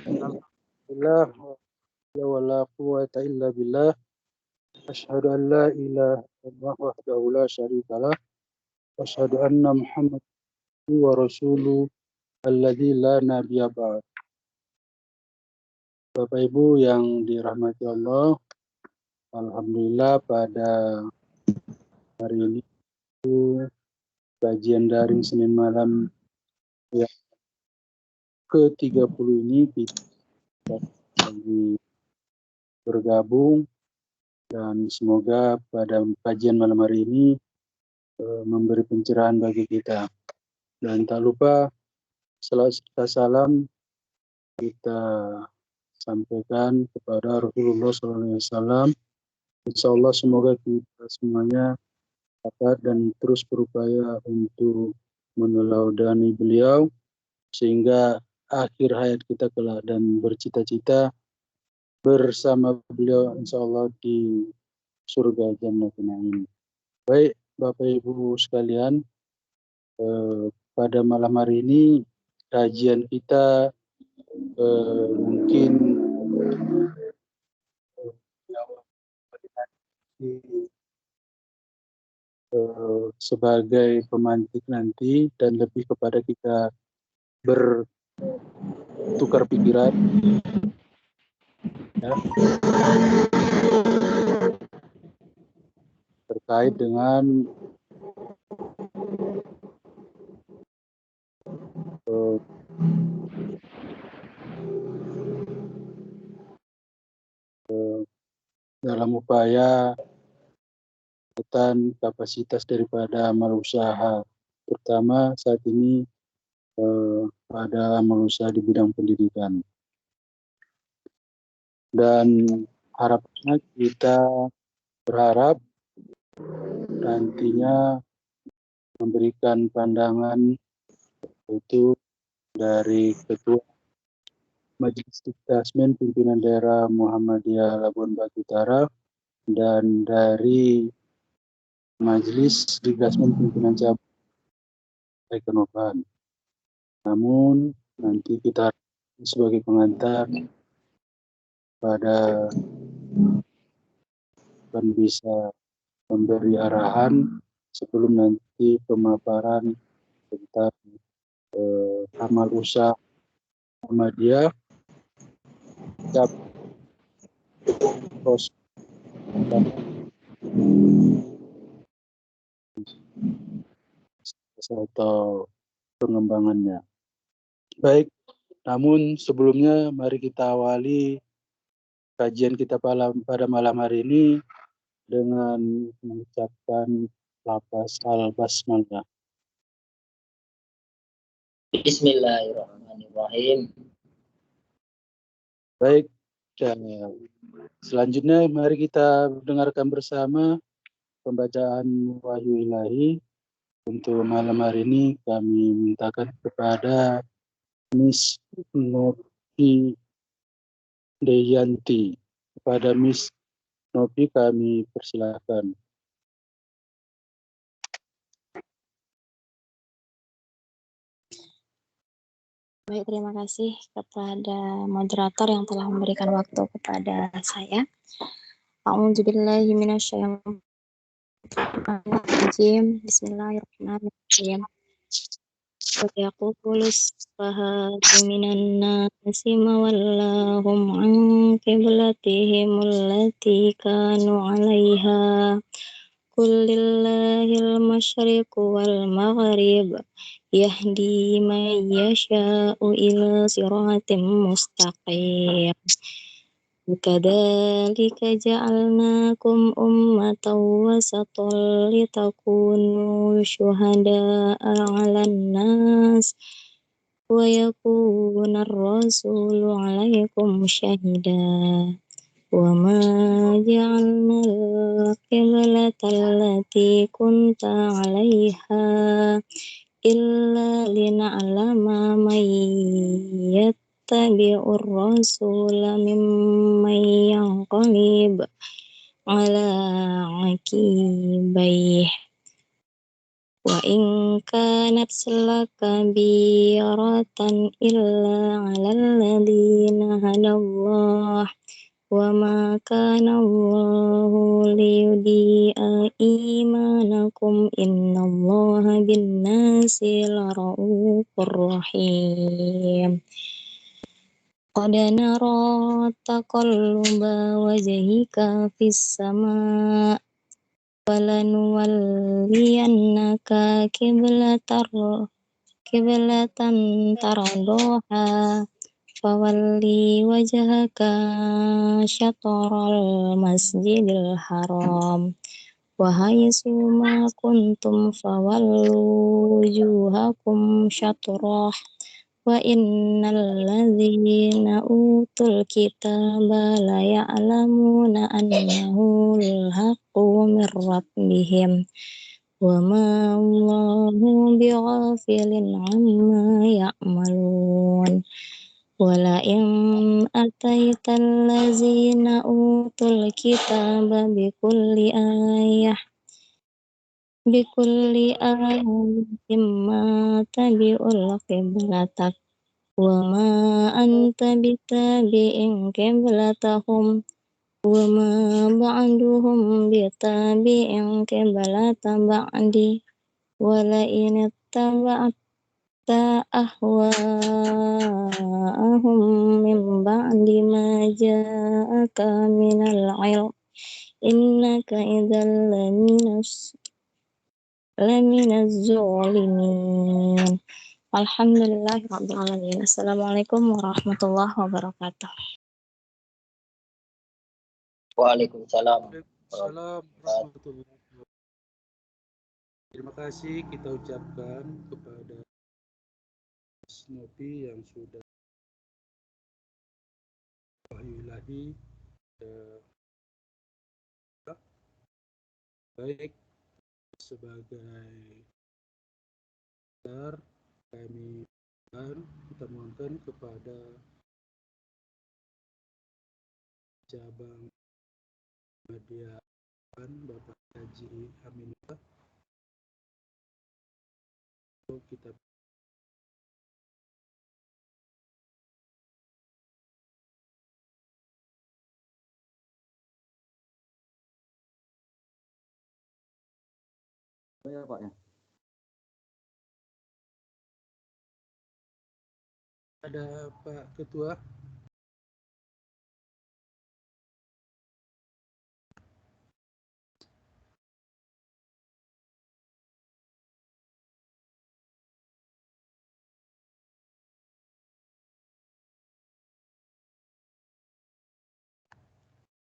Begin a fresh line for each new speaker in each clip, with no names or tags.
Alhamdulillah wa la quwwata illa billah. Asyhadu an la ilaha illallah wahdahu la syarikalah. Asyhadu anna Muhammadan wa rasuluhu alladzi la nabiyya ba'd. Bapak Ibu yang dirahmati Allah, alhamdulillah pada hari ini kajian daring Senin malam yang ke-30 ini kita lagi bergabung dan semoga pada kajian malam hari ini memberi pencerahan bagi kita. Dan tak lupa salam kita sampaikan kepada Rasulullah SAW. Insya Allah semoga kita semuanya dapat dan terus berupaya untuk meneladani beliau sehingga akhir hayat kita kelak dan bercita-cita bersama beliau insya Allah di surga Jannatul Na'im. Baik Bapak Ibu sekalian, pada malam hari ini kajian kita mungkin sebagai pemantik nanti dan lebih kepada kita bertukar pikiran ya, terkait dengan dalam upaya peningkatan kapasitas daripada amal usaha, terutama saat ini pada amal usaha di bidang pendidikan. Dan harapannya kita berharap nantinya memberikan pandangan itu dari Ketua Majelis Diktasmen Pimpinan Daerah Muhammadiyah Labuan Batu Utara dan dari Majelis Diktasmen Pimpinan Cabang Ekonomi. Namun nanti kita sebagai pengantar pada akan bisa memberi arahan sebelum nanti pemaparan tentang amal usaha Muhammadiyah atau pengembangannya. Baik, namun sebelumnya mari kita awali kajian kita pada malam hari ini dengan mengucapkan lafaz al-basmalah.
Bismillahirrahmanirrahim.
Baik, dan selanjutnya mari kita dengarkan bersama pembacaan Wahyu Ilahi. Untuk malam hari ini kami mintakan kepada Miss Nopi Deyanti. Kepada Miss Nopi kami persilakan.
Baik, terima kasih kepada moderator yang telah memberikan waktu kepada saya. A'udzubillahi minasyaitonirrajim. Bismillahirrahmanirrahim. Yaqulu as-safahatu minan nasi ma wallahum an qiblatihim allati kanu 'alaiha. Qul lillahil masyriqu wal maghrib yahdi man yasha'u ila siratim mustaqim. Kadzalika ja'alnakum ummatan wasatan litakunu syuhada'a 'alan nas wa yakuna ar-rasulu 'alaikum syahida. Wa ma ja'alna al-qiblata allati kunta 'alaiha illa lina'lama man yattabi'ur rasula mimman yanqalib ala aqibaih وإن كانت لكبيرة إلا على الذين هدى الله وما كان الله ليضيع إيمانكم إن الله بالناس لرؤوف رحيم قد نرى تقلب وجهك في السماء فلنولينك قبلة ترضاها فولي وجهك شطر المسجد الحرام وحيث ما كنتم فولوا وجوهكم شطره وإن الذين أوتوا الكتاب ليعلمون أنه الحق من ربهم وما الله بغافل عما يعملون ولئن أتيت الذين أوتوا الكتاب بكل آية ما تبعوا قبلتك وما أنت بتابع قبلتهم وما بعضهم بتابع قبلة بعض ولئن اتبعت أهواءهم من بعد ما جاءك من العلم إنك إذا لمن الظالمين Alhamdulillahirabbil alamin. Assalamualaikum warahmatullahi wabarakatuh.
Waalaikumsalam.
Waalaikumsalam warahmatullahi wabarakatuh. Terima kasih kita ucapkan kepada Mas Novi yang sudah wahyu ilahi baik sebagai kami kita mohonkan kepada cabang media Bapak Haji Aminullah untuk kita
Ya, Pak ya.
ada Pak Ketua.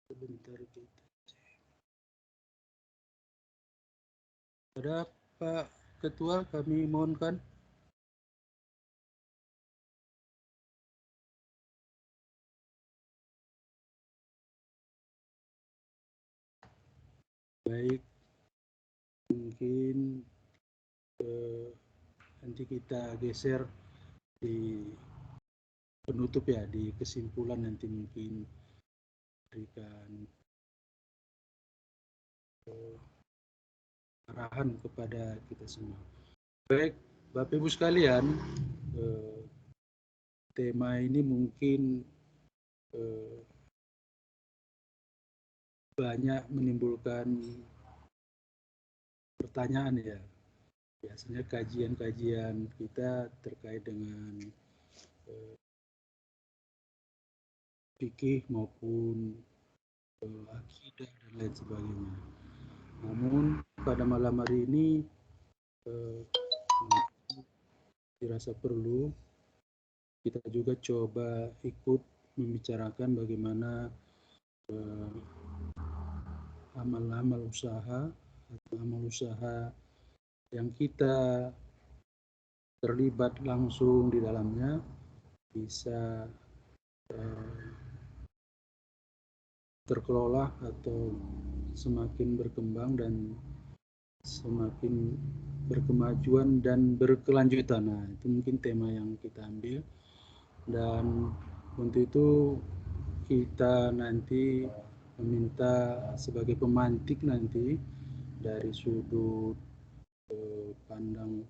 Sebentar kita cek. Ada Pak Ketua, kami mohonkan. Baik, mungkin nanti kita geser di penutup ya, di kesimpulan nanti mungkin berikan arahan kepada kita semua. Baik, Bapak Ibu sekalian, tema ini mungkin banyak menimbulkan pertanyaan ya. Biasanya kajian-kajian kita terkait dengan fikih maupun akidah dan lain sebagainya. Namun pada malam hari ini dirasa perlu kita juga coba ikut membicarakan bagaimana amal-amal usaha atau amal usaha yang kita terlibat langsung di dalamnya bisa terkelola atau semakin berkembang dan semakin berkemajuan dan berkelanjutan. Nah, itu mungkin tema yang kita ambil, dan untuk itu kita nanti meminta sebagai pemantik nanti dari sudut pandang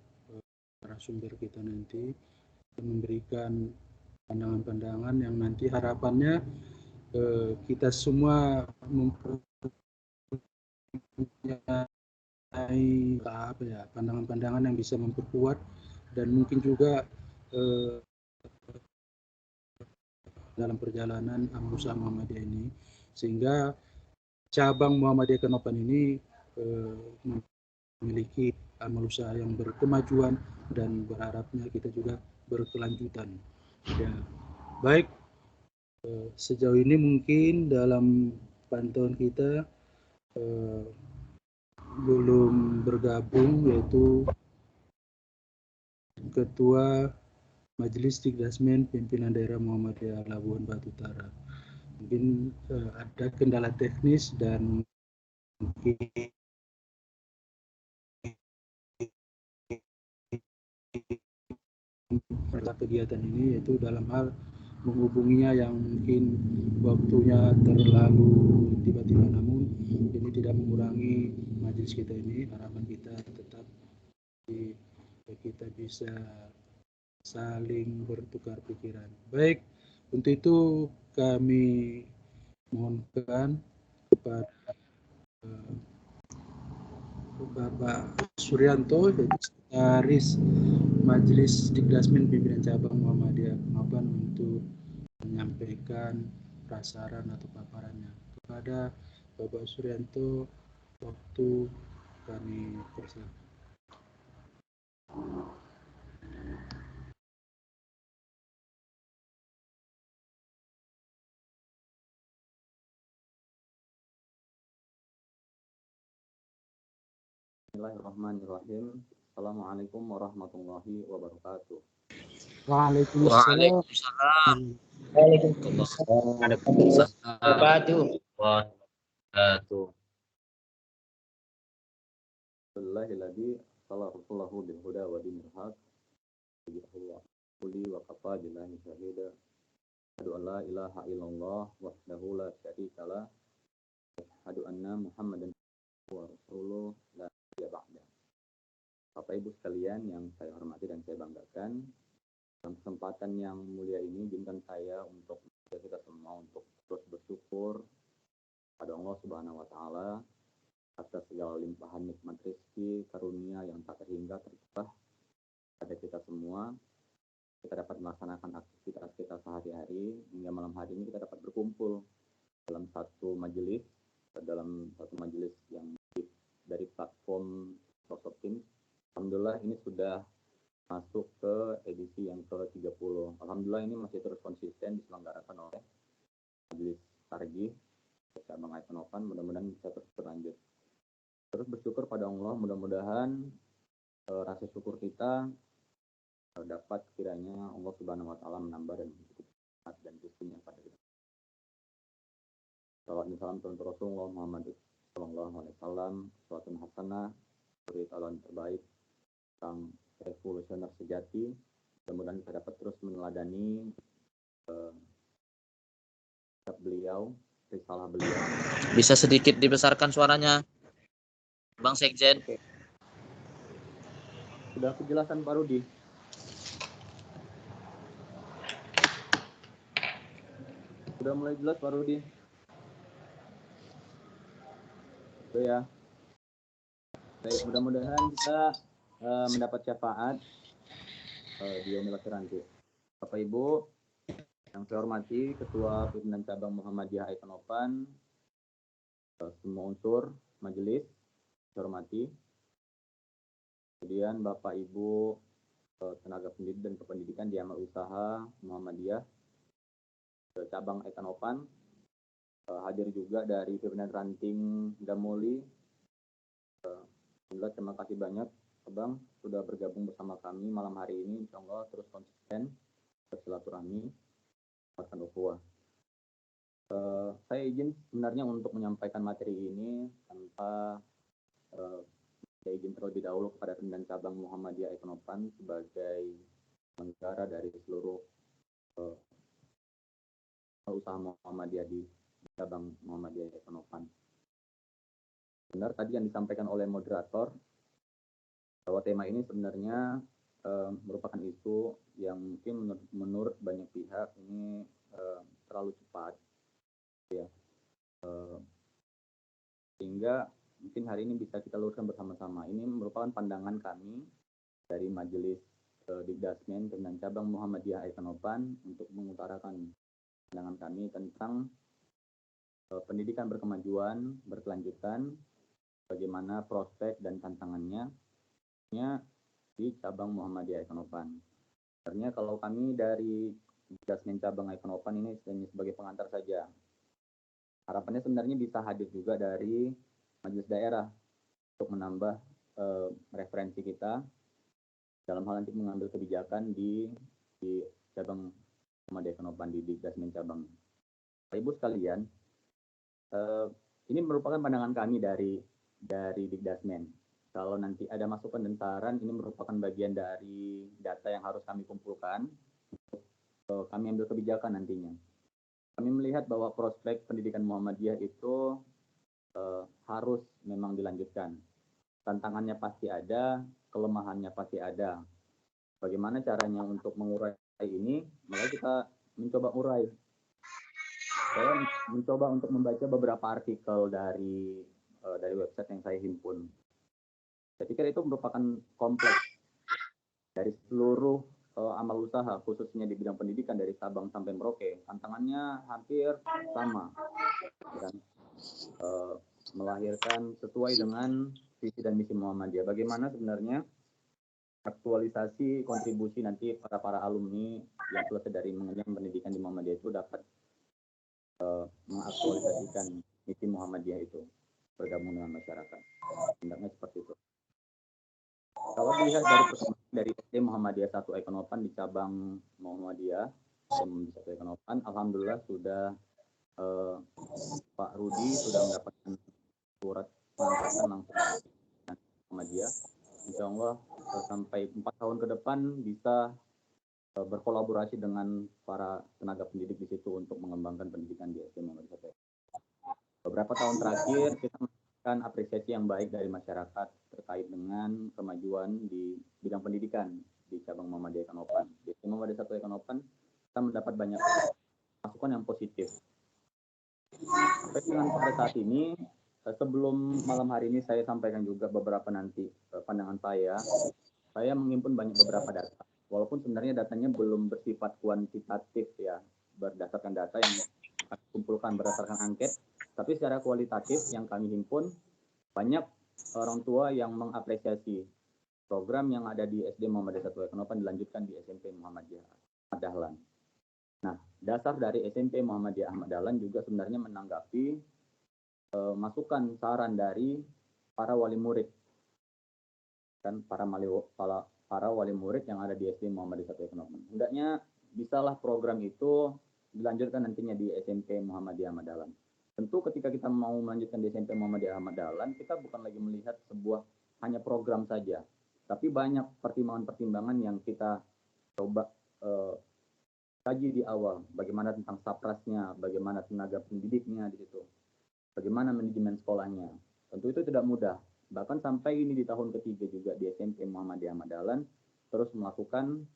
narasumber kita nanti, memberikan pandangan-pandangan yang nanti harapannya kita semua mempunyai pandangan-pandangan yang bisa memperkuat dan mungkin juga dalam perjalanan amal usaha Muhammadiyah ini, sehingga cabang Muhammadiyah Kanopan ini memiliki amal usaha yang berkemajuan dan berharapnya kita juga berkelanjutan. Ya, baik, sejauh ini mungkin dalam pantauan kita belum bergabung yaitu Ketua Majelis Tikdasmen Pimpinan Daerah Muhammadiyah Labuan Batu Utara. Mungkin ada kendala teknis dan mungkin kegiatan ini yaitu dalam hal menghubunginya yang mungkin waktunya terlalu tiba-tiba, namun ini tidak mengurangi majelis kita ini. Harapan kita tetap kita bisa saling bertukar pikiran. Baik, untuk itu kami mohonkan kepada Bapak Suryanto, yaitu Sekretaris Majelis Tikdasmen Pimpinan Cabang Muhammadiyah Kanopan, untuk menyampaikan prasaran atau paparannya. Kepada Bapak Suryanto, waktu kami persilakan.
Bismillahirrahmanirrahim. Assalamualaikum warahmatullahi wabarakatuh.
Waalaikumsalam.
Waalaikumsalam warahmatullahi wabarakatuh. Bismillahirrahmanirrahim. Sallallahu bil huda wa dinil haq. Quli wa kafa billahi syahida. Asyhadu an la ilaha illallah wahdahu la syarika lah. Asyhadu anna Muhammadan wa rasuluh la nabiyya ba'da. Bapak Ibu sekalian yang saya hormati dan saya banggakan, dalam kesempatan yang mulia ini izinkan saya untuk kita semua untuk terus bersyukur pada Allah Subhanahu wa taala atas segala limpahan nikmat rezeki karunia yang tak terhingga tercurah pada kita semua. Kita dapat melaksanakan aktivitas kita sehari-hari hingga malam hari ini kita dapat berkumpul dalam satu majelis yang dari platform Microsoft Teams. Alhamdulillah ini sudah masuk ke edisi yang ke-30. Alhamdulillah ini masih terus konsisten diselenggarakan oleh Majelis Tarjih Cabang Kanopan. Mudah-mudahan bisa terus berlanjut. Terus bersyukur pada Allah, mudah-mudahan rasa syukur kita dapat kiranya Allah Subhanahu wa taala menambah dan mencukupi dan rezekinya pada kita. Salawat dan salam kepada Rasulullah Muhammad sallallahu alaihi wasallam, salawatun hasanah, beri calon terbaik sang revolusioner sejati. Mudah-mudahan kita dapat terus meneladani beliau, risalah beliau.
Bisa sedikit dibesarkan suaranya, Bang Sekjen?
Oke. Sudah penjelasan Pak Rudi? Sudah mulai jelas Pak Rudi? Oke ya. Baik, mudah-mudahan kita mendapat syafaat di yaumil akhir nanti. Bapak Ibu yang saya hormati, Ketua Pimpinan Cabang Muhammadiyah Kanopan, semua unsur majelis saya hormati. Kemudian Bapak Ibu tenaga pendidik dan kependidikan di amal usaha Muhammadiyah Cabang Kanopan, hadir juga dari pimpinan ranting Gamoli. Alhamdulillah, terima kasih banyak Abang sudah bergabung bersama kami malam hari ini. Insyaallah terus konsisten bersilaturahmi akan ukhuwah. Saya izin sebenarnya untuk menyampaikan materi ini tanpa saya izin terlebih dahulu kepada pimpinan cabang Muhammadiyah Kanopan sebagai penyelenggara dari seluruh usaha Muhammadiyah di cabang Muhammadiyah Kanopan. Benar tadi yang disampaikan oleh moderator bahwa tema ini sebenarnya merupakan isu yang mungkin menurut banyak pihak ini terlalu cepat, ya, sehingga mungkin hari ini bisa kita luruskan bersama-sama. Ini merupakan pandangan kami dari Majelis Dikdasmen dan cabang Muhammadiyah Aikanopan untuk mengutarakan pandangan kami tentang pendidikan berkemajuan, berkelanjutan, bagaimana prospek dan tantangannya di cabang Muhammadiyah Aikanopan. Sebenarnya kalau kami dari Dikdasmen cabang Aikanopan ini sebagai pengantar saja. Harapannya sebenarnya bisa hadir juga dari majelis daerah untuk menambah referensi kita dalam hal nanti mengambil kebijakan di cabang Muhammadiyah Aikanopan di Dikdasmen cabang. Ibu sekalian, ini merupakan pandangan kami dari Dikdasmen. Kalau nanti ada masukan dan saran, ini merupakan bagian dari data yang harus kami kumpulkan untuk kami ambil kebijakan nantinya. Kami melihat bahwa prospek pendidikan Muhammadiyah itu harus memang dilanjutkan. Tantangannya pasti ada, kelemahannya pasti ada. Bagaimana caranya untuk mengurai ini? Maka kita mencoba urai. Saya mencoba untuk membaca beberapa artikel dari website yang saya himpun. Saya pikir itu merupakan kompleks dari seluruh amal usaha, khususnya di bidang pendidikan dari Sabang sampai Merauke. Tantangannya hampir sama, dan melahirkan sesuai dengan visi dan misi Muhammadiyah. Bagaimana sebenarnya aktualisasi kontribusi nanti para alumni yang selesai dari mengenyam pendidikan di Muhammadiyah itu dapat mengaktualisasikan misi Muhammadiyah itu, bergabung dengan masyarakat. Hendaknya seperti itu. Kalau dilihat dari perkembangan dari SD Muhammadiyah 1 Aikanopan di cabang Muhammadiyah 1 Aikanopan, alhamdulillah sudah Pak Rudi sudah mendapatkan surat pengangkatan langsung Muhammadiyah. Insya Allah sampai 4 tahun ke depan bisa berkolaborasi dengan para tenaga pendidik di situ untuk mengembangkan pendidikan di SD Muhammadiyah 1. Beberapa tahun terakhir kita mendapatkan apresiasi yang baik dari masyarakat terkait dengan kemajuan di bidang pendidikan di cabang Muhammadiyah Aikanopan. Di SD Muhammadiyah 1 Aikanopan kita mendapat banyak masukan yang positif. Sampai dengan pada saat ini, sebelum malam hari ini saya sampaikan juga beberapa nanti pandangan saya menghimpun beberapa data. Walaupun sebenarnya datanya belum bersifat kuantitatif ya, berdasarkan data yang kami kumpulkan berdasarkan angket, tapi secara kualitatif yang kami himpun, banyak orang tua yang mengapresiasi program yang ada di SD Muhammadiyah 1 Aikanopan dilanjutkan di SMP Muhammadiyah Ahmad Dahlan. Nah, dasar dari SMP Muhammadiyah Ahmad Dahlan juga sebenarnya menanggapi masukan saran dari para wali murid dan para wali murid yang ada di SD Muhammadiyah 1 Aikanopan. Hendaknya bisalah program itu dilanjutkan nantinya di SMP Muhammadiyah Ahmad Dahlan. Tentu ketika kita mau melanjutkan di SMP Muhammadiyah Ahmad Dahlan, kita bukan lagi melihat sebuah hanya program saja, tapi banyak pertimbangan-pertimbangan yang kita coba kaji di awal. Bagaimana tentang saprasnya, bagaimana tenaga pendidiknya di situ, bagaimana manajemen sekolahnya. Tentu itu tidak mudah. Bahkan sampai ini di tahun ketiga juga di SMP Muhammadiyah Ahmad Dahlan terus melakukan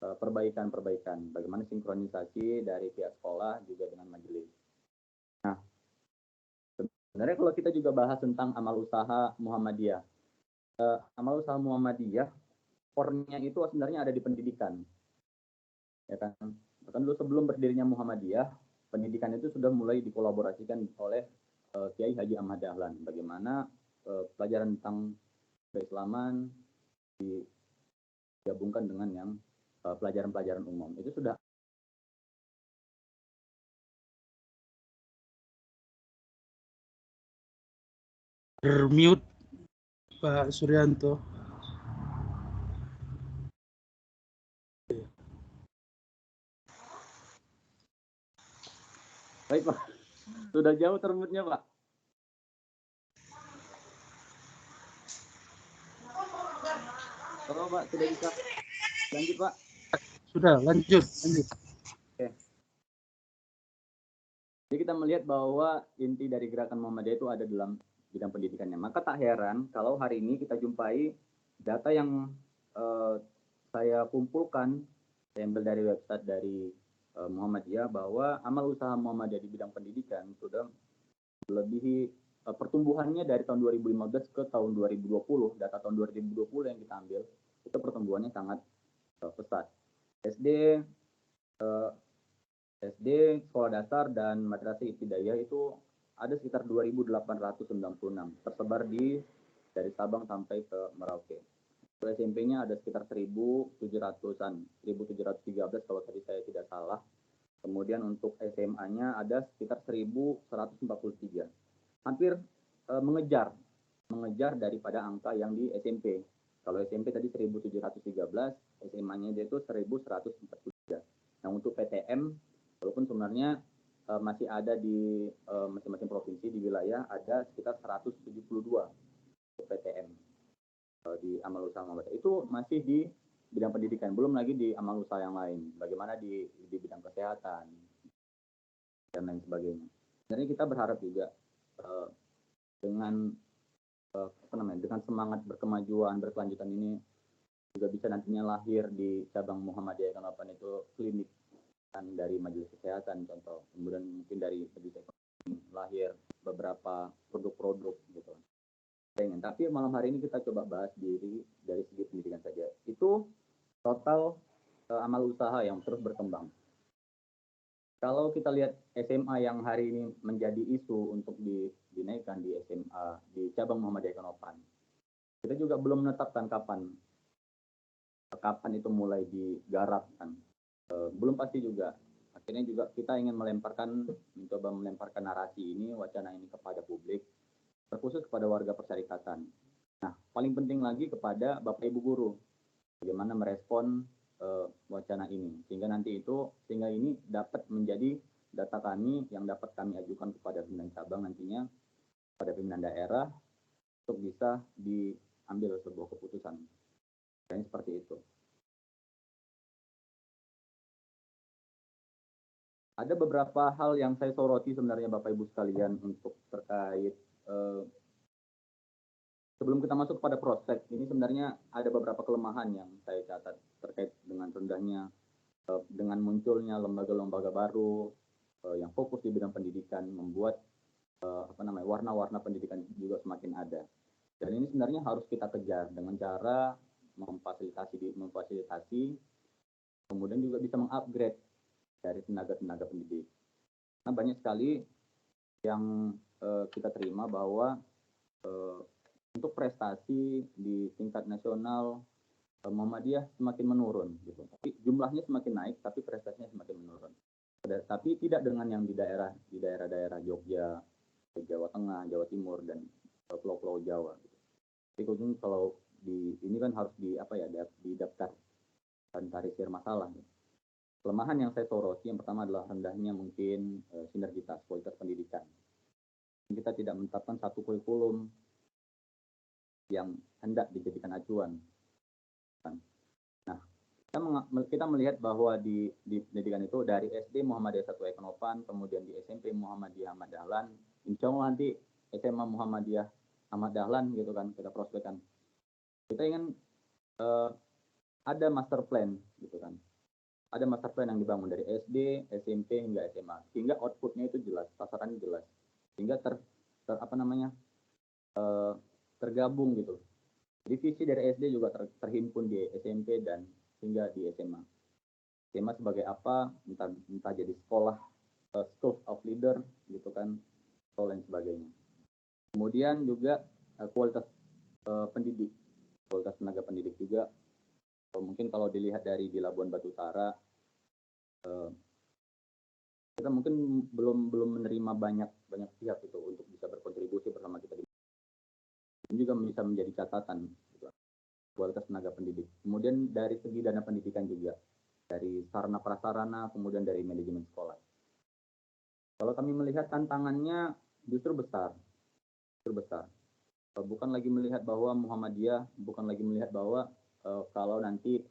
perbaikan-perbaikan. Bagaimana sinkronisasi dari pihak sekolah juga dengan majelis. Nah, sebenarnya kalau kita juga bahas tentang amal usaha Muhammadiyah. Amal usaha Muhammadiyah, core-nya itu sebenarnya ada di pendidikan. Ya kan? Bahkan dulu sebelum berdirinya Muhammadiyah, pendidikan itu sudah mulai dikolaborasikan oleh Kiai Haji Ahmad Dahlan. Bagaimana pelajaran tentang keislaman digabungkan dengan yang pelajaran-pelajaran umum. Itu sudah
Mute Pak Suryanto.
baik Pak. Sudah jauh termutnya Pak. Kalau Pak sudah bisa lanjut Pak.
Sudah, lanjut.
Oke. Jadi kita melihat bahwa inti dari gerakan Muhammadiyah itu ada dalam bidang pendidikannya. Maka tak heran kalau hari ini kita jumpai Data yang saya kumpulkan, saya ambil dari website dari Muhammadiyah, bahwa amal usaha Muhammadiyah di bidang pendidikan sudah melebihi pertumbuhannya dari tahun 2015 ke tahun 2020. Data tahun 2020 yang kita ambil, itu pertumbuhannya sangat pesat. SD, sekolah dasar, dan madrasah ibtidaiyah itu ada sekitar 2.896 tersebar dari Sabang sampai ke Merauke. SMP-nya ada sekitar 1.700-an, 1.713 kalau tadi saya tidak salah. Kemudian untuk SMA-nya ada sekitar 1.143. Hampir mengejar daripada angka yang di SMP. Kalau SMP tadi 1.713, SMA-nya itu 1.143. Nah, untuk PTM, walaupun sebenarnya masih ada di masing-masing provinsi di wilayah, ada sekitar 172 PTM di amal usaha Muhammadiyah. Itu masih di bidang pendidikan, belum lagi di amal usaha yang lain, bagaimana di bidang kesehatan dan lain sebagainya. Sebenarnya kita berharap juga dengan dengan semangat berkemajuan, berkelanjutan ini juga bisa nantinya lahir di cabang Muhammadiyah Ekonopan itu klinik dari majelis kesehatan contoh, kemudian mungkin dari majelis ekonomi lahir beberapa produk-produk gitu. Tapi malam hari ini kita coba bahas dari segi pendidikan saja. Itu total amal usaha yang terus berkembang. Kalau kita lihat SMA yang hari ini menjadi isu untuk dinaikkan di SMA di cabang Muhammadiyah Ekonopan, kita juga belum menetapkan kapan itu mulai digarap kan. Belum pasti juga. Akhirnya juga kita ingin mencoba melemparkan narasi ini, wacana ini kepada publik, terkhusus kepada warga persyarikatan. Nah, paling penting lagi kepada Bapak Ibu guru, bagaimana merespon wacana ini, sehingga ini dapat menjadi data kami yang dapat kami ajukan kepada pimpinan cabang nantinya, pada pimpinan daerah, untuk bisa diambil sebuah keputusan. Dan seperti itu. Ada beberapa hal yang saya soroti sebenarnya Bapak Ibu sekalian untuk terkait sebelum kita masuk pada prospek ini, sebenarnya ada beberapa kelemahan yang saya catat terkait dengan rendahnya dengan munculnya lembaga-lembaga baru yang fokus di bidang pendidikan, membuat warna-warna pendidikan juga semakin ada. Dan ini sebenarnya harus kita kejar dengan cara memfasilitasi, kemudian juga bisa mengupgrade dari tenaga-tenaga pendidik. Nah, banyak sekali yang kita terima bahwa untuk prestasi di tingkat nasional Muhammadiyah semakin menurun gitu. Tapi jumlahnya semakin naik, tapi prestasinya semakin menurun. Tapi tidak dengan yang di daerah-daerah Jogja, Jawa Tengah, Jawa Timur, dan pulau-pulau Jawa. Jadi khususnya kalau ini kan harus didaftar dan tarisir masalah. Kelemahan yang saya soroti yang pertama adalah rendahnya mungkin sinergitas kualitas pendidikan. Kita tidak menetapkan satu kurikulum yang hendak dijadikan acuan. Nah, kita melihat bahwa di pendidikan itu dari SD Muhammadiyah 1 Ekonopan, kemudian di SMP Muhammadiyah Ahmad Dahlan, insya Allah nanti SMA Muhammadiyah Ahmad Dahlan gitu kan, kita prospekkan. Kita ingin ada master plan gitu kan. Ada master plan yang dibangun dari SD, SMP hingga SMA, sehingga outputnya itu jelas, sasarannya jelas, sehingga tergabung gitu. Divisi dari SD juga terhimpun di SMP dan hingga di SMA. SMA sebagai apa? Entah jadi sekolah, school of leader gitu kan, atau lain sebagainya. Kemudian juga kualitas pendidik, kualitas tenaga pendidik juga. Mungkin kalau dilihat di Labuan Batu Utara, kita mungkin belum menerima banyak pihak itu untuk bisa berkontribusi bersama kita. Ini juga bisa menjadi catatan gitu, kualitas tenaga pendidik. Kemudian dari segi dana pendidikan juga, dari sarana prasarana, kemudian dari manajemen sekolah. Kalau kami melihat tantangannya justru besar. Bukan lagi melihat bahwa Muhammadiyah, kalau nanti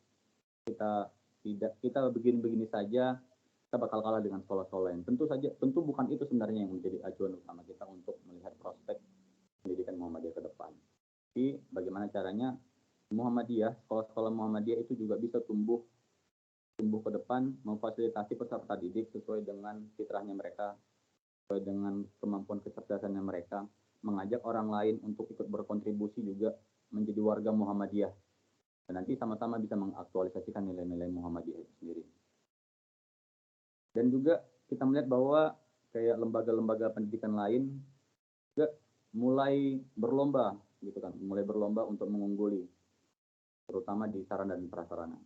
kita begini saja, kita bakal kalah dengan sekolah-sekolah lain. Tentu bukan itu sebenarnya yang menjadi acuan utama kita untuk melihat prospek pendidikan Muhammadiyah ke depan. Tapi bagaimana caranya Muhammadiyah, sekolah-sekolah Muhammadiyah itu juga bisa tumbuh ke depan, memfasilitasi peserta didik sesuai dengan fitrahnya mereka, sesuai dengan kemampuan kecerdasannya mereka, mengajak orang lain untuk ikut berkontribusi juga menjadi warga Muhammadiyah, dan nanti sama-sama bisa mengaktualisasikan nilai-nilai Muhammadiyah itu sendiri. Dan juga kita melihat bahwa kayak lembaga-lembaga pendidikan lain juga mulai berlomba gitu kan, mulai berlomba untuk mengungguli, terutama di sarana dan prasarana.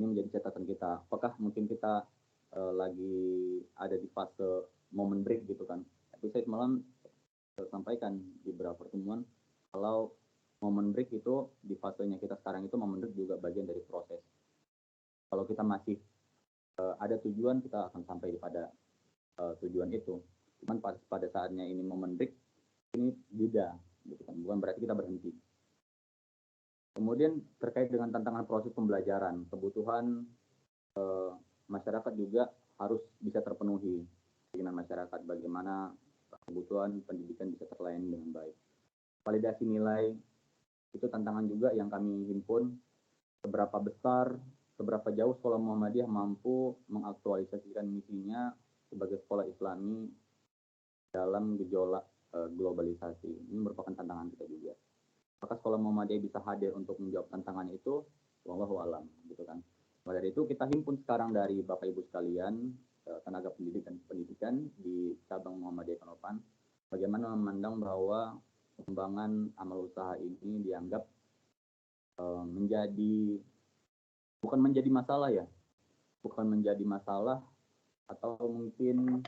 Ini menjadi catatan kita. Apakah mungkin kita lagi ada di fase moment break gitu kan? Tapi saya semalam sampaikan di beberapa pertemuan kalau moment break itu di fasenya kita sekarang itu moment break juga bagian dari proses. Kalau kita masih ada tujuan, kita akan sampai pada tujuan itu. Cuman pada saatnya ini moment break, ini jeda, gitu kan? Bukan berarti kita berhenti. Kemudian terkait dengan tantangan proses pembelajaran, kebutuhan masyarakat juga harus bisa terpenuhi. Keinginan masyarakat bagaimana kebutuhan pendidikan bisa terlayani dengan baik. Validasi nilai itu tantangan juga yang kami himpun. Seberapa besar, seberapa jauh sekolah Muhammadiyah mampu mengaktualisasikan misinya sebagai sekolah Islami dalam gejolak globalisasi. Ini merupakan tantangan kita juga. Apakah sekolah Muhammadiyah bisa hadir untuk menjawab tantangan itu? Wallahu alam, gitu kan. Maka dari itu kita himpun sekarang dari Bapak Ibu sekalian, tenaga pendidik dan pendidikan di cabang Muhammadiyah Kanopan, bagaimana memandang bahwa pengembangan amal usaha ini dianggap bukan menjadi masalah ya, bukan menjadi masalah atau mungkin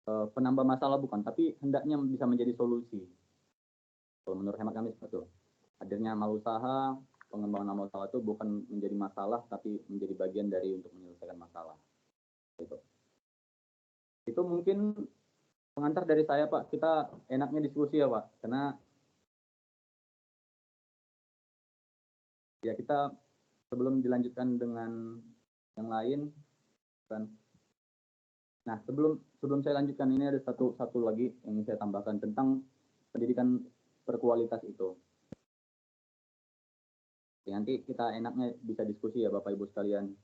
penambah masalah bukan, tapi hendaknya bisa menjadi solusi. Kalau menurut hemat kami seperti itu. Hadirnya amal usaha, pengembangan amal usaha itu bukan menjadi masalah, tapi menjadi bagian dari untuk menyelesaikan masalah. Itu mungkin pengantar dari saya, Pak. Kita enaknya diskusi ya, Pak. Karena ya kita sebelum dilanjutkan dengan yang lain, kan. Nah, sebelum saya lanjutkan, ini ada satu lagi yang saya tambahkan tentang pendidikan berkualitas itu. Ya, nanti kita enaknya bisa diskusi ya Bapak Ibu sekalian.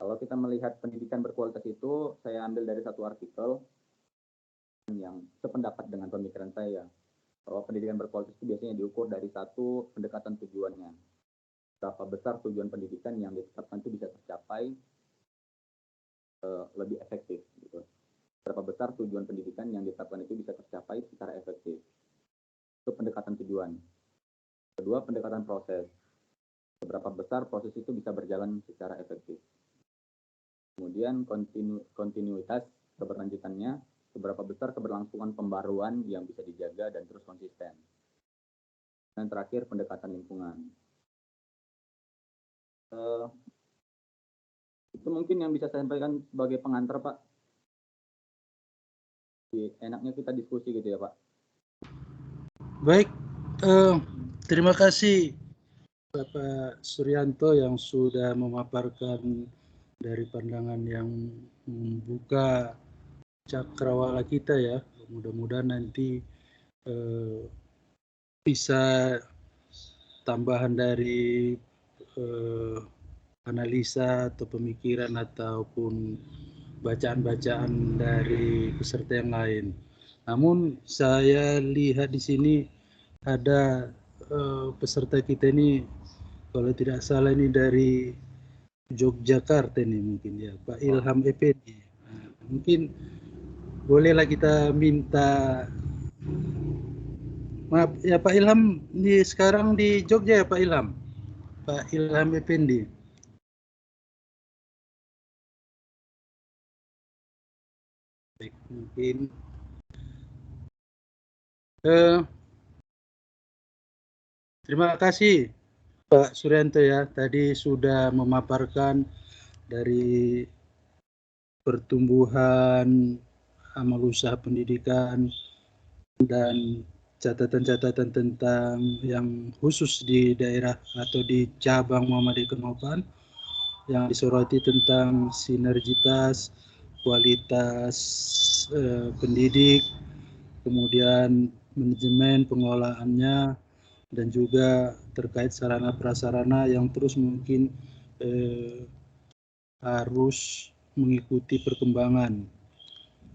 Kalau kita melihat pendidikan berkualitas itu, saya ambil dari satu artikel yang sependapat dengan pemikiran saya. Bahwa pendidikan berkualitas itu biasanya diukur dari satu pendekatan tujuannya. Berapa besar tujuan pendidikan yang ditetapkan itu bisa tercapai lebih efektif. Gitu. Berapa besar tujuan pendidikan yang ditetapkan itu bisa tercapai secara efektif. Itu pendekatan tujuan. Kedua, pendekatan proses. Seberapa besar proses itu bisa berjalan secara efektif. Kemudian kontinuitas keberlanjutannya, seberapa besar keberlangsungan pembaruan yang bisa dijaga dan terus konsisten. Dan terakhir, pendekatan lingkungan. Itu mungkin yang bisa saya sampaikan sebagai pengantar, Pak. Jadi, enaknya kita diskusi gitu ya, Pak.
Baik, terima kasih Bapak Suryanto yang sudah memaparkan dari pandangan yang membuka cakrawala kita ya. Mudah-mudahan nanti bisa tambahan dari analisa atau pemikiran ataupun bacaan-bacaan dari peserta yang lain. Namun saya lihat di sini ada peserta kita ini, kalau tidak salah ini dari Yogyakarta ini mungkin ya, Pak Ilham Effendi. Nah, mungkin bolehlah kita minta, maaf ya Pak Ilham, sekarang di Jogja ya Pak Ilham? Pak Ilham Effendi. Baik, mungkin terima kasih Pak Suryanto ya, tadi sudah memaparkan dari pertumbuhan amal usaha pendidikan dan catatan-catatan tentang yang khusus di daerah atau di cabang Muhammadiyah Kanopan yang disoroti tentang sinergitas, kualitas pendidik, kemudian manajemen pengelolaannya, dan juga terkait sarana prasarana yang terus mungkin harus mengikuti perkembangan.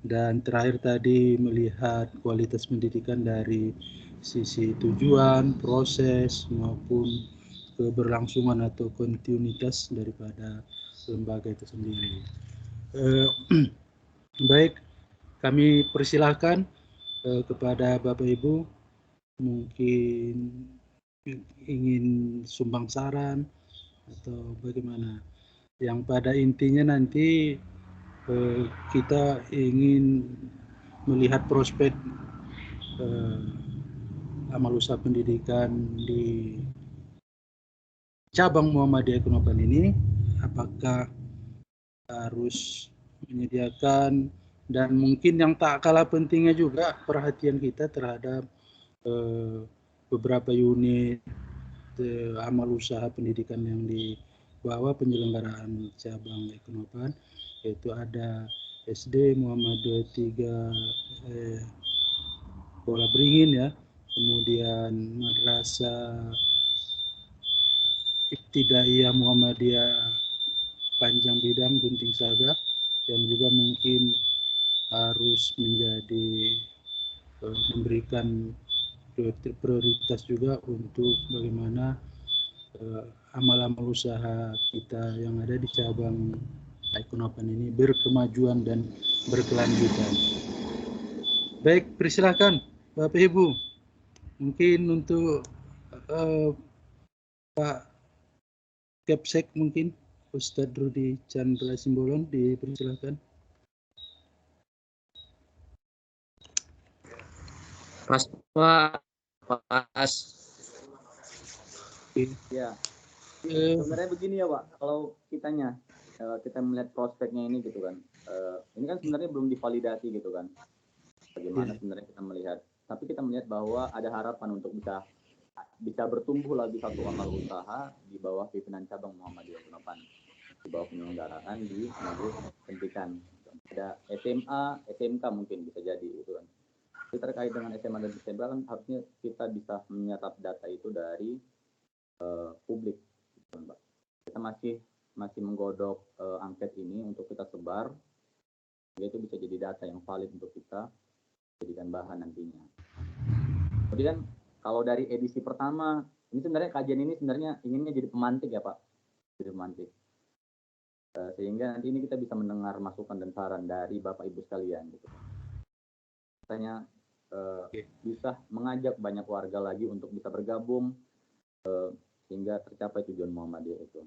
Dan terakhir tadi melihat kualitas pendidikan dari sisi tujuan, proses, maupun keberlangsungan atau kontinuitas daripada lembaga itu sendiri. Baik, kami persilahkan kepada Bapak Ibu, mungkin ingin sumbang saran atau bagaimana. Yang pada intinya nanti kita ingin melihat prospek amal usaha pendidikan di cabang Muhammadiyah Ekonopan ini, apakah harus menyediakan, dan mungkin yang tak kalah pentingnya juga perhatian kita terhadap beberapa unit amal usaha pendidikan yang di bawah penyelenggaraan cabang Ekonopan, yaitu ada SD Muhammadiyah 3 Bola Beringin ya, kemudian Madrasah Ibtidaiyah Muhammadiyah Panjang Bidang Gunting Saga, yang juga mungkin harus menjadi memberikan prioritas juga untuk bagaimana amal-amal usaha kita yang ada di cabang Ekonopan ini berkemajuan dan berkelanjutan. Baik, persilakan Bapak Ibu. Mungkin untuk Pak Kepsek, mungkin Ustadz Rudi Chandra Simbolon, dipersilakan.
Pas Pak, pas.
Ya, sebenarnya begini ya Pak, kalau kita melihat prospeknya ini gitu kan, ini kan sebenarnya belum divalidasi gitu kan, bagaimana sebenarnya kita melihat, tapi kita melihat bahwa ada harapan untuk bisa bertumbuh lagi satu amal usaha di bawah pimpinan cabang Muhammadiyah Ekonopan, di bawah penyelenggaraan di majelis pendidikan. Ada SMA, SMK mungkin bisa jadi gitu kan. Jadi terkait dengan SMA dan SMK kan harusnya kita bisa menyerap data itu dari publik, gitu, Mbak. Kita masih menggodok angket ini untuk kita sebar, yaitu bisa jadi data yang valid untuk kita jadikan bahan nantinya. Kemudian kalau dari edisi pertama, ini sebenarnya kajian ini sebenarnya inginnya jadi pemantik ya Pak, jadi pemantik. Sehingga nanti ini kita bisa mendengar masukan dan saran dari Bapak Ibu sekalian. Gitu. Misalnya bisa mengajak banyak warga lagi untuk bisa bergabung sehingga tercapai tujuan Muhammadiyah itu.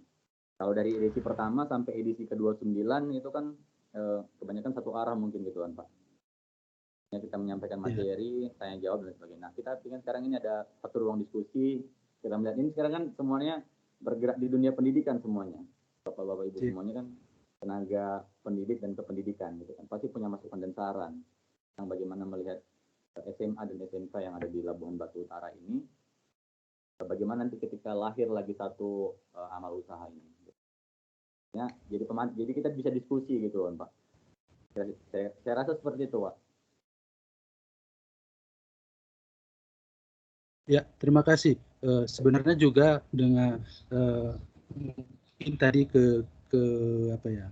Kalau dari edisi pertama sampai edisi ke-29 itu kan kebanyakan satu arah mungkin gitu kan Pak. Kita menyampaikan materi, tanya jawab dan sebagainya. Nah, kita ingin sekarang ini ada satu ruang diskusi. Kita melihat ini sekarang kan semuanya bergerak di dunia pendidikan semuanya. Bapak-bapak Ibu semuanya kan tenaga pendidik dan kependidikan gitu kan. Pasti punya masukan dan saran tentang bagaimana melihat SMA dan SMK yang ada di Labuhan Batu Utara ini. Bagaimana nanti ketika lahir lagi satu amal usaha ini. Ya, jadi kita bisa diskusi gitu kan Pak. Saya rasa seperti itu Pak.
Ya, terima kasih. Sebenarnya juga dengan mungkin tadi ke apa ya,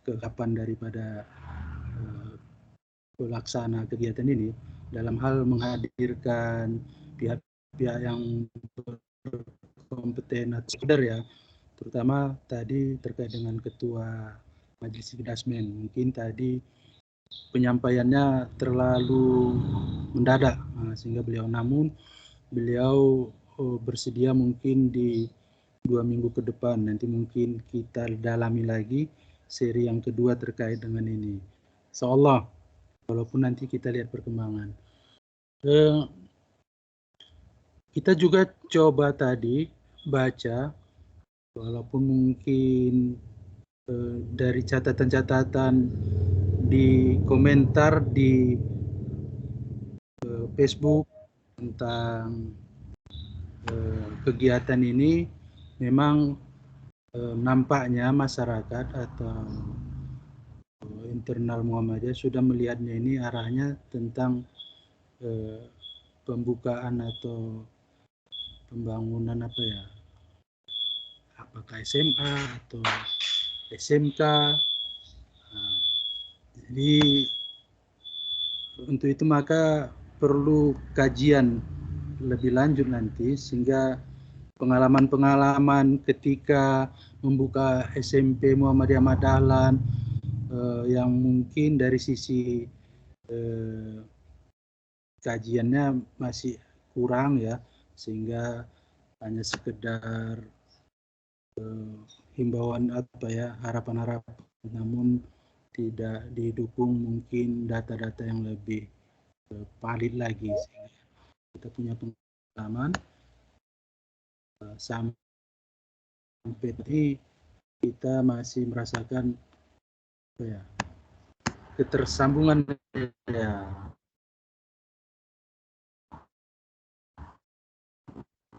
kekapan daripada pelaksana kegiatan ini dalam hal menghadirkan pihak-pihak yang berkompeten atau sekedar ya, terutama tadi terkait dengan Ketua Majelis Kedasmen. Mungkin tadi penyampaiannya terlalu mendadak sehingga namun beliau bersedia mungkin di 2 minggu ke depan nanti mungkin kita dalami lagi seri yang kedua terkait dengan ini, insyaallah, walaupun nanti kita lihat perkembangan. Kita juga coba tadi baca, walaupun mungkin dari catatan-catatan di komentar di Facebook tentang kegiatan ini, memang nampaknya masyarakat atau internal Muhammadiyah sudah melihatnya ini arahnya tentang pembukaan atau pembangunan apakah SMA atau SMK. Nah, jadi untuk itu maka perlu kajian lebih lanjut nanti, sehingga pengalaman-pengalaman ketika membuka SMP Muhammadiyah Madalan yang mungkin dari sisi kajiannya masih kurang ya, sehingga hanya sekedar himbauan harapan-harapan, namun tidak didukung mungkin data-data yang lebih valid lagi, sehingga kita punya pengalaman sampai ini kita masih merasakan ketersambungan ya.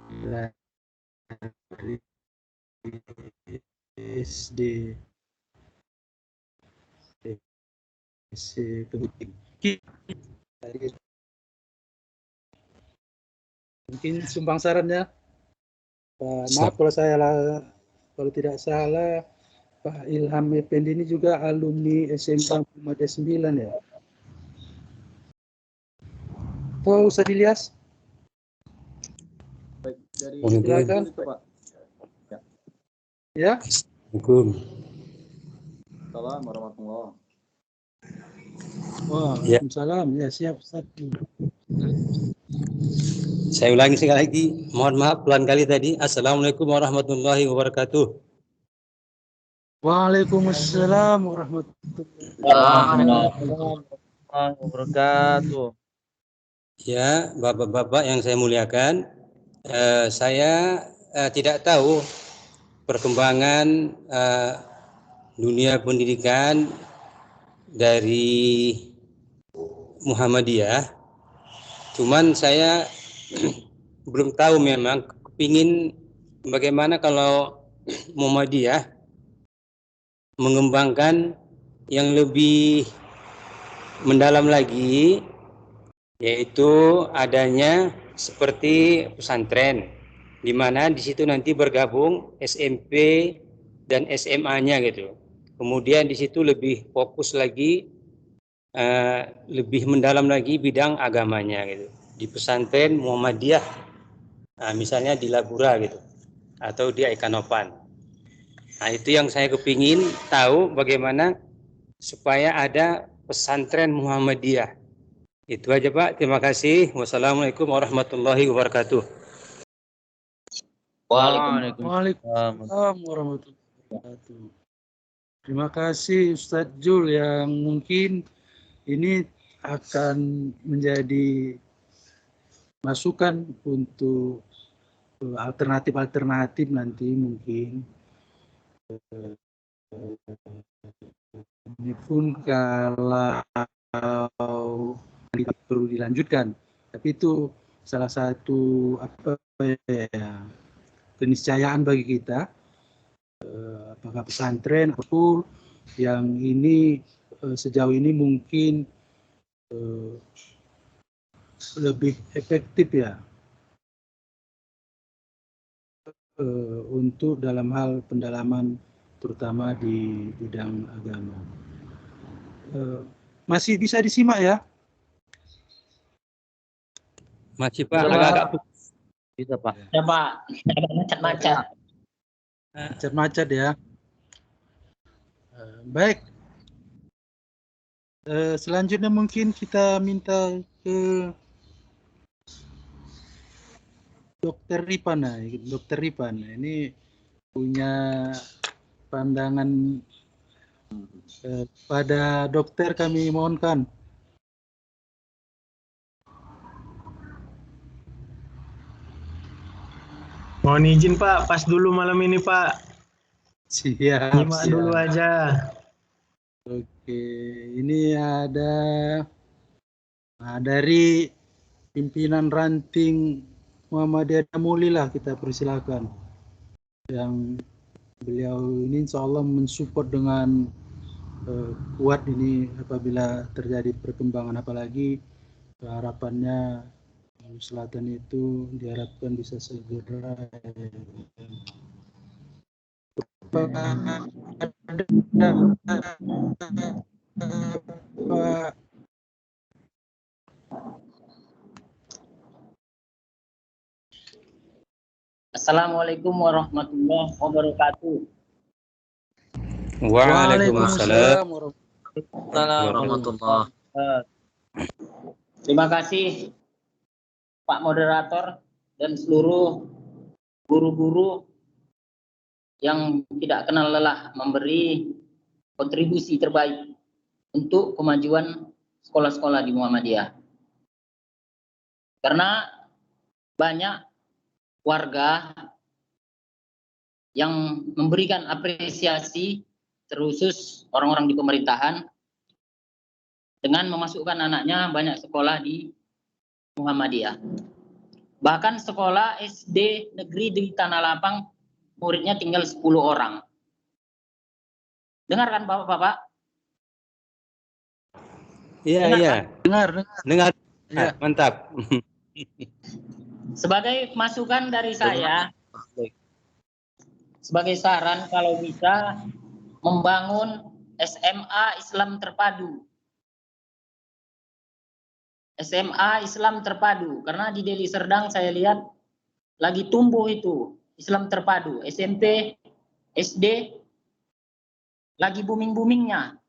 Dari SD mungkin sumbang sarannya. Maaf kalau tidak salah, Pak Ilham Effendi ini juga alumni SMK Muhammadiyah 9 ya. Oh, usah dilihat.
Baik, dari
silakan.
itu, Pak.
Ya.
Assalamualaikum.
Assalamualaikum warahmatullahi.
Waalaikumsalam. Ya, siap.
Saya ulangi sekali lagi. Mohon maaf pelan kali tadi. Assalamualaikum warahmatullahi wabarakatuh.
Waalaikumsalam warahmatullahi
wabarakatuh.
Ya, bapak-bapak yang saya muliakan, saya tidak tahu perkembangan dunia pendidikan dari Muhammadiyah. Cuman saya belum tahu, memang kepingin bagaimana kalau Muhammadiyah mengembangkan yang lebih mendalam lagi, yaitu adanya seperti pesantren, di mana di situ nanti bergabung SMP dan SMA-nya gitu. Kemudian di situ lebih fokus lagi, lebih mendalam lagi bidang agamanya gitu. Di pesantren Muhammadiyah, misalnya di Labura gitu, atau di Aikanopan. Nah, itu yang saya kepingin tahu, bagaimana supaya ada pesantren Muhammadiyah. Itu aja Pak, terima kasih. Wassalamualaikum warahmatullahi wabarakatuh.
Waalaikumsalam warahmatullahi wabarakatuh. Terima kasih Ustadz Jul, yang mungkin ini akan menjadi masukan untuk alternatif nanti mungkin. Ini pun kalau perlu dilanjutkan, tapi itu salah satu keniscayaan bagi kita, apakah pesantren atau yang ini sejauh ini mungkin lebih efektif ya untuk dalam hal pendalaman terutama di bidang agama. Masih bisa disimak ya?
Masih Pak, agak-agak
bisa Pak.
Ya Pak, macet-macet.
Macet-macet ya. Baik. Selanjutnya mungkin kita minta ke Dr. Ripana. Dr. Ripana ini punya pandangan pada dokter, kami mohonkan.
Mohon izin Pak, pas dulu malam ini Pak.
Siap.
Nyimak dulu aja.
Oke, ini ada dari pimpinan ranting Muhammadiyah Damuli lah, kita persilakan. Yang beliau ini insya Allah mensupport dengan kuat ini apabila terjadi perkembangan, apalagi harapannya Selatan itu diharapkan bisa segera Pak.
Assalamualaikum warahmatullahi wabarakatuh.
Waalaikumsalam.
Warahmatullahi.
Terima kasih Pak Moderator dan seluruh guru-guru yang tidak kenal lelah memberi kontribusi terbaik untuk kemajuan sekolah-sekolah di Muhammadiyah. Karena banyak warga yang memberikan apresiasi, terkhusus orang-orang di pemerintahan, dengan memasukkan anaknya banyak sekolah di Muhammadiyah. Bahkan sekolah SD negeri di Tanah Lapang muridnya tinggal 10 orang. Dengar kan Bapak-bapak?
Iya.
Dengar.
Ya. Mantap.
Sebagai masukan dari saya, sebagai saran kalau bisa membangun SMA Islam terpadu. SMA Islam terpadu, karena di Deli Serdang saya lihat lagi tumbuh itu Islam terpadu, SMP, SD lagi booming-boomingnya.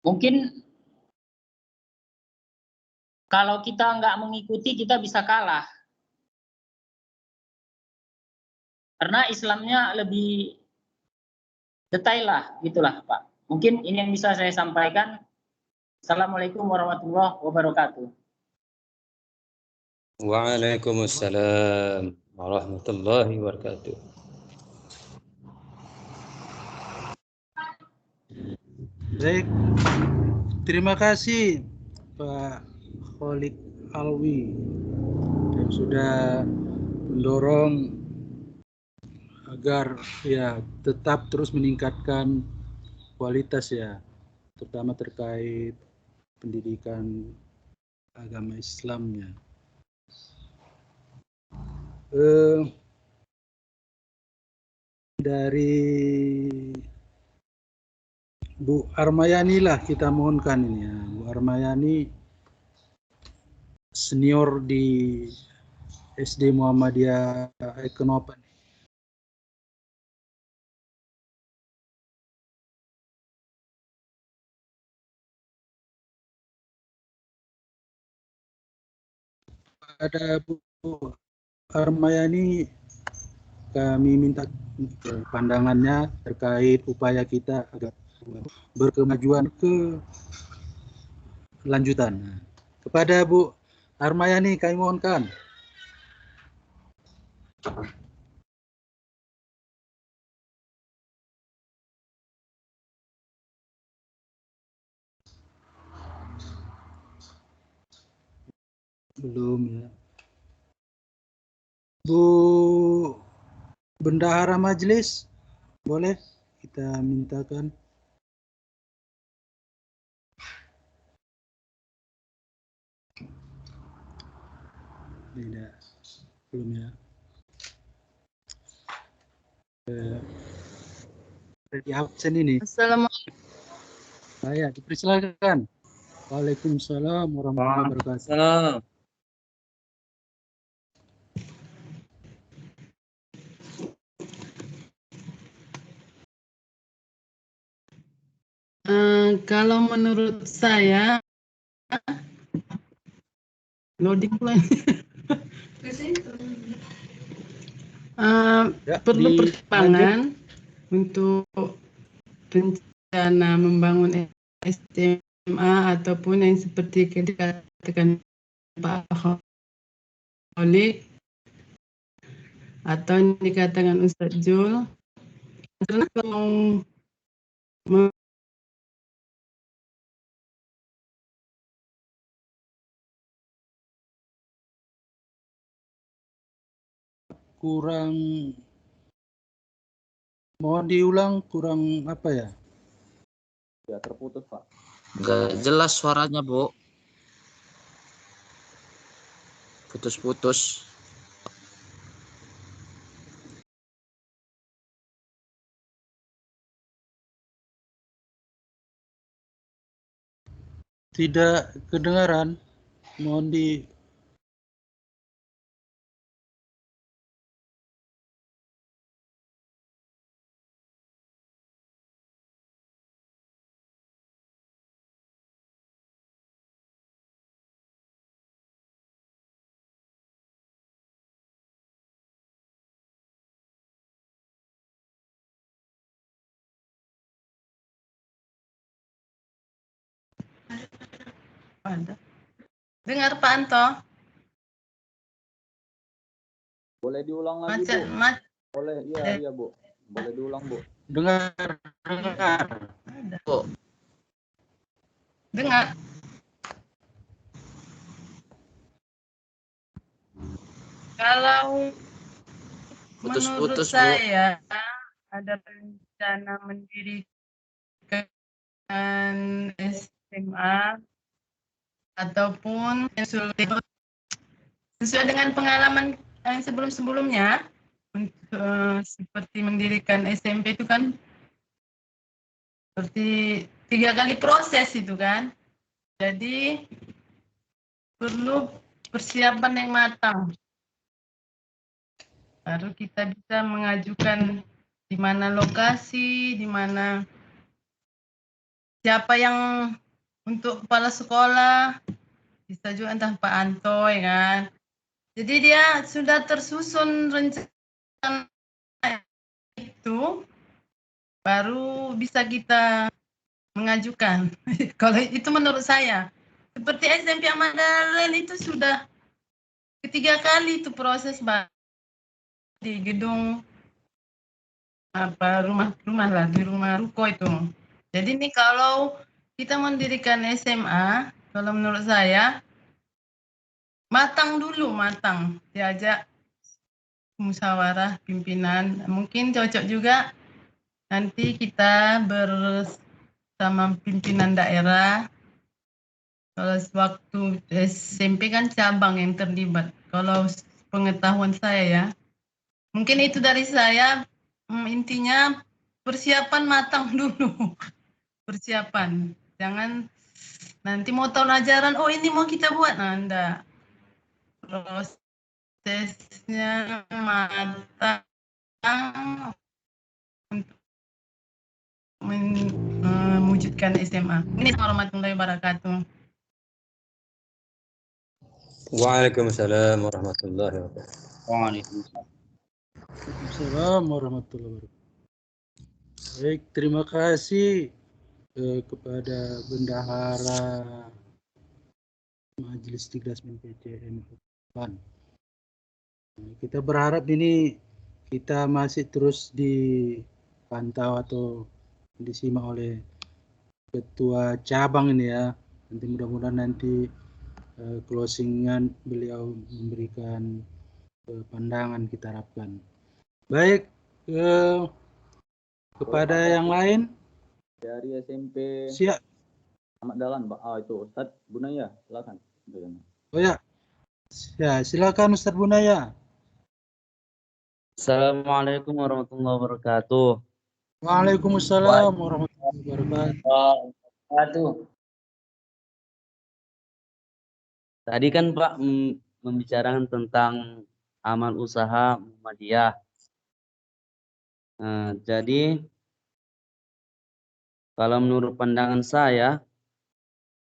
Mungkin kalau kita nggak mengikuti kita bisa kalah. Karena Islamnya lebih detail lah, gitulah Pak. Mungkin ini yang bisa saya sampaikan. Assalamualaikum warahmatullahi wabarakatuh.
Waalaikumsalam warahmatullahi wabarakatuh.
Baik, terima kasih Pak Khalid Alwi yang sudah mendorong agar ya tetap terus meningkatkan kualitas ya, terutama terkait pendidikan agama Islamnya. Dari Bu Armayani lah kita mohonkan ini ya. Bu Armayani senior di SD Muhammadiyah Ekonopan. Ada Bu Armayani, kami minta pandangannya terkait upaya kita agar berkemajuan ke lanjutan. Kepada Bu Armayani kami mohonkan. Belum ya. Bu Bendahara Majelis, boleh kita mintakan. Tidak, belum ya. Di absen ini.
Assalamualaikum.
Saya dipersilakan. Waalaikumsalam warahmatullahi wabarakatuh.
Salam.
Kalau menurut saya loading plan perlu pertimbangan untuk rencana membangun SMA ataupun yang seperti yang dikatakan Pak Khalid atau yang dikatakan Ustadz Jul, karena kalau
kurang, mohon diulang, kurang apa ya?
Ya terputus Pak.
Nggak jelas suaranya, Bu. Putus-putus.
Tidak kedengaran. Mohon di
Ada. Dengar Pak Anto?
Boleh diulang lagi,
Macet,
Bu? Boleh, iya, Bu. Boleh diulang, Bu.
dengar.
Bu,
dengar. Kalau menurut
putus-putus, Bu.
saya ada rencana mendirikan SMA ataupun sesuai dengan pengalaman sebelum-sebelumnya, seperti mendirikan SMP itu kan seperti 3 kali proses itu kan. Jadi perlu persiapan yang matang. Baru kita bisa mengajukan di mana lokasi, di mana siapa yang untuk kepala sekolah, bisa juga entah Pak Anto ya kan. Jadi dia sudah tersusun rencana itu, baru bisa kita mengajukan. Kalau itu menurut saya. Seperti SMP Ahmad Dahlan itu sudah ketiga kali itu proses di gedung rumah lah, di rumah ruko itu. Jadi ini kalau kita mendirikan SMA, kalau menurut saya matang dulu, diajak musyawarah pimpinan, mungkin cocok juga nanti kita bersama pimpinan daerah. Kalau waktu SMP kan cabang yang terlibat. Kalau pengetahuan saya ya, mungkin itu dari saya. Intinya persiapan matang dulu. Persiapan, jangan nanti mau tahun ajaran, oh ini mau kita buat, nah enggak. Prosesnya matang untuk mewujudkan SMA. Ini warahmatullahi wabarakatuh.
Waalaikumsalam warahmatullahi wabarakatuh.
Waalaikumsalam.
Assalamualaikum warahmatullahi wabarakatuh. Baik, terima kasih kepada Bendahara Majelis Tigdas PCM. Kita berharap ini kita masih terus dipantau atau disimak oleh ketua cabang ini ya. Nanti mudah-mudahan nanti closingan beliau memberikan pandangan, kita harapkan. Baik, kepada yang lain
Dari SMP
siap.
Ahmad Dahlan, Pak. Itu Ustadz Bunaya, silakan.
Oh ya, silakan Ustadz Bunaya.
Assalamualaikum warahmatullahi wabarakatuh.
Waalaikumsalam warahmatullahi wabarakatuh.
Tadi kan Pak membicarakan tentang amal usaha Muhammadiyah. Jadi kalau menurut pandangan saya,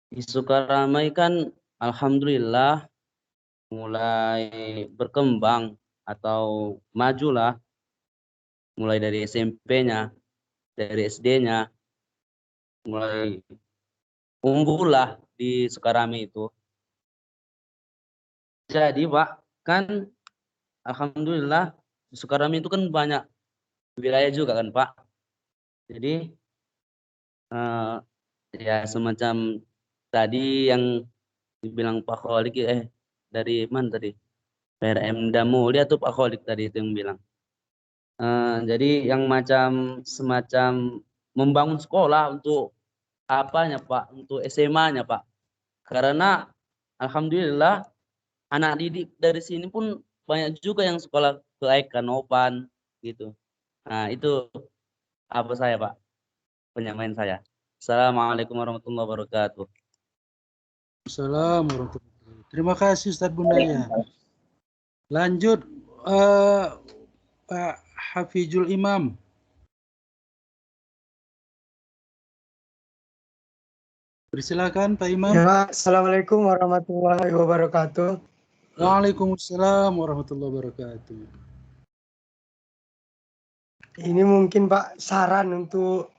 di Sukaramai kan alhamdulillah mulai berkembang atau majulah, mulai dari SMP-nya, dari SD-nya, mulai unggul lah di Sukaramai itu. Jadi Pak, kan alhamdulillah di Sukaramai itu kan banyak wilayah juga kan Pak. Jadi ya semacam tadi yang dibilang Pak Kholik, dari mana tadi? PRM Mulia tuh Pak Kholik tadi itu yang bilang. Jadi yang semacam membangun sekolah untuk apanya Pak? Untuk SMA-nya Pak. Karena alhamdulillah anak didik dari sini pun banyak juga yang sekolah ke Kanopan gitu. Nah, itu apa saya, Pak? Penyampaian saya. Assalamualaikum warahmatullahi wabarakatuh.
Assalamualaikum warahmatullahi wabarakatuh. Terima kasih Ustaz Bundaya. Lanjut Pak Hafizul Imam. Persilakan Pak Imam.
Ya, Assalamualaikum warahmatullahi wabarakatuh.
Waalaikumsalam warahmatullahi wabarakatuh.
Ini mungkin Pak saran untuk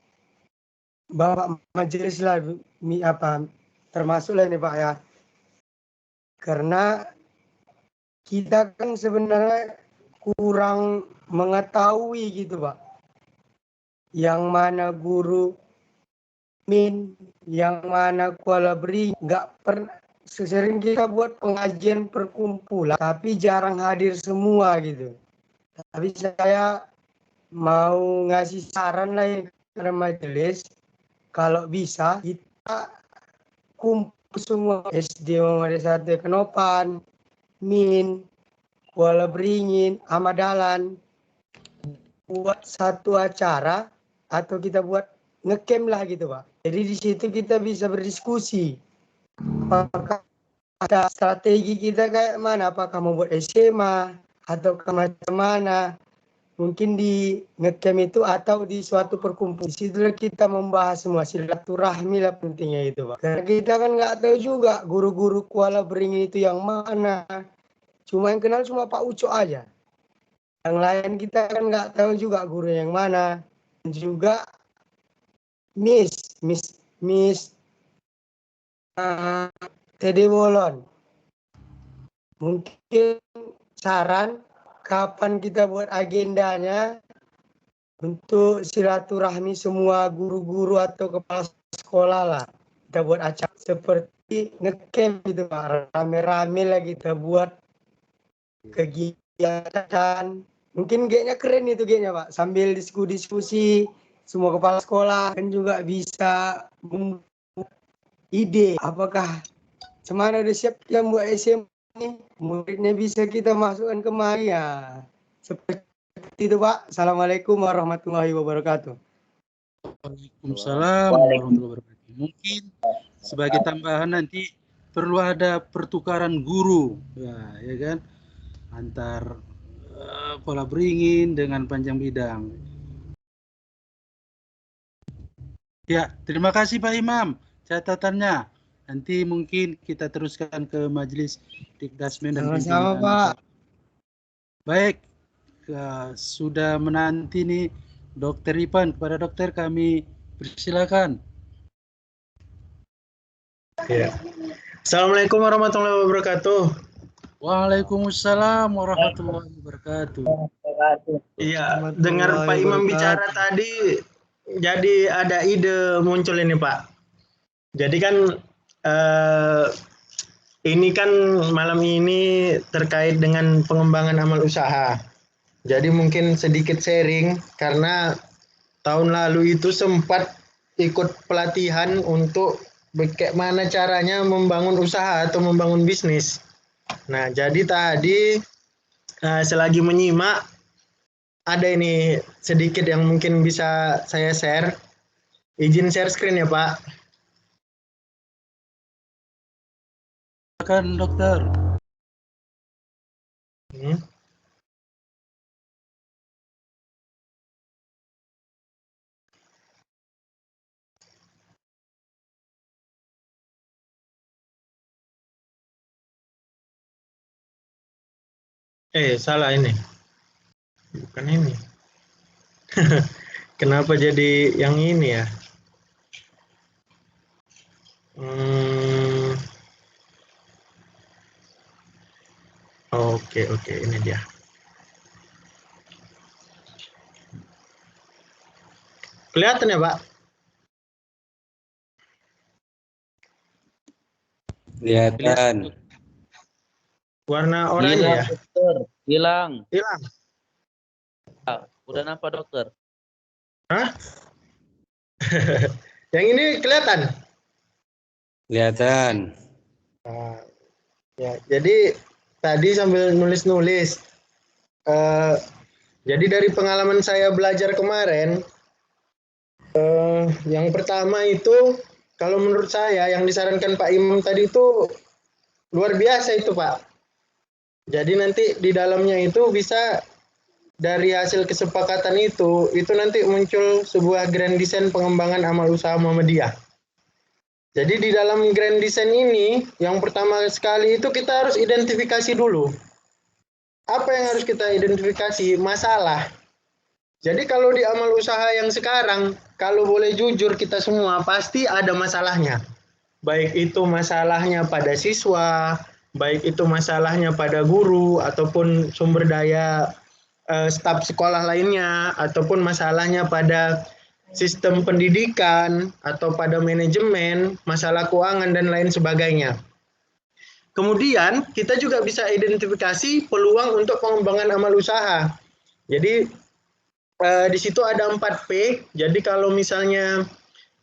Bapak majelis lah, termasuklah ini Pak ya. Karena kita kan sebenarnya kurang mengetahui gitu Pak. Yang mana guru min, yang mana kuala beri, nggak pernah. Sesering kita buat pengajian perkumpulan, tapi jarang hadir semua gitu. Tapi saya mau ngasih saran lah ya ke majelis, kalau bisa kita kumpul semua SD Muhammadiyah 1 Kanopan, Min, Kuala Beringin, Amadalan, buat satu acara atau kita buat ngecamp lah gitu Pak. Jadi di situ kita bisa berdiskusi. Apakah ada strategi kita kayak mana? Apakah mau buat SMA atau macam mana? Mungkin di ngecamp itu atau di suatu perkumpulan. Di situlah kita membahas semua, silaturahmi lah pentingnya itu Pak. Karena kita kan nggak tahu juga guru-guru Kuala Beringin itu yang mana. Cuma yang kenal cuma Pak Uco aja. Yang lain kita kan nggak tahu juga guru yang mana. Dan juga Miss Tede Bolon. Mungkin saran kapan kita buat agendanya untuk silaturahmi semua guru-guru atau kepala sekolah lah. Kita buat acara seperti ngecamp gitu Pak. Rame-rame lah kita buat kegiatan. Mungkin kayaknya keren itu kayaknya Pak. Sambil diskusi semua kepala sekolah kan juga bisa ide apakah semana udah siap yang buat SM ini muridnya bisa kita masukkan kemari ya. Seperti itu Pak. Assalamualaikum warahmatullahi wabarakatuh.
Waalaikumsalam warahmatullahi wabarakatuh. Mungkin sebagai tambahan nanti perlu ada pertukaran guru ya kan antar Kuala Beringin dengan Panjang Bidang. Ya, terima kasih Pak Imam catatannya. Nanti mungkin kita teruskan ke majelis Dikdasmen dan
Sama-sama Pak.
Baik, sudah menanti nih Dokter Ipan. Kepada dokter kami persilakan.
Ya. Assalamualaikum warahmatullahi wabarakatuh.
Waalaikumsalam warahmatullahi wabarakatuh.
Iya, dengar Pak Imam bicara tadi, jadi ada ide muncul ini Pak. Jadi kan ini kan malam ini terkait dengan pengembangan amal usaha. Jadi mungkin sedikit sharing karena tahun lalu itu sempat ikut pelatihan untuk bagaimana caranya membangun usaha atau membangun bisnis. Nah, jadi tadi selagi menyimak ada ini sedikit yang mungkin bisa saya share. Izin share screen ya Pak.
Silakan dokter.
Salah ini. Bukan ini. Kenapa jadi yang ini ya? Oke, ini dia. Kelihatan ya, Pak?
Kelihatan.
Warna oranye ya?
Dokter. Hilang. Udah nampak dokter?
Hah? Yang ini kelihatan?
Kelihatan.
Ya, jadi tadi sambil nulis-nulis. Jadi dari pengalaman saya belajar kemarin, yang pertama itu kalau menurut saya yang disarankan Pak Imam tadi itu luar biasa itu Pak. Jadi nanti di dalamnya itu bisa dari hasil kesepakatan itu nanti muncul sebuah grand design pengembangan amal usaha Muhammadiyah. Jadi di dalam grand design ini, yang pertama sekali itu kita harus identifikasi dulu. Apa yang harus kita identifikasi? Masalah. Jadi kalau di amal usaha yang sekarang, kalau boleh jujur kita semua, pasti ada masalahnya. Baik itu masalahnya pada siswa, baik itu masalahnya pada guru, ataupun sumber daya staf sekolah lainnya, ataupun masalahnya pada sistem pendidikan, atau pada manajemen, masalah keuangan, dan lain sebagainya. Kemudian, kita juga bisa identifikasi peluang untuk pengembangan amal usaha. Jadi, di situ ada 4P, jadi kalau misalnya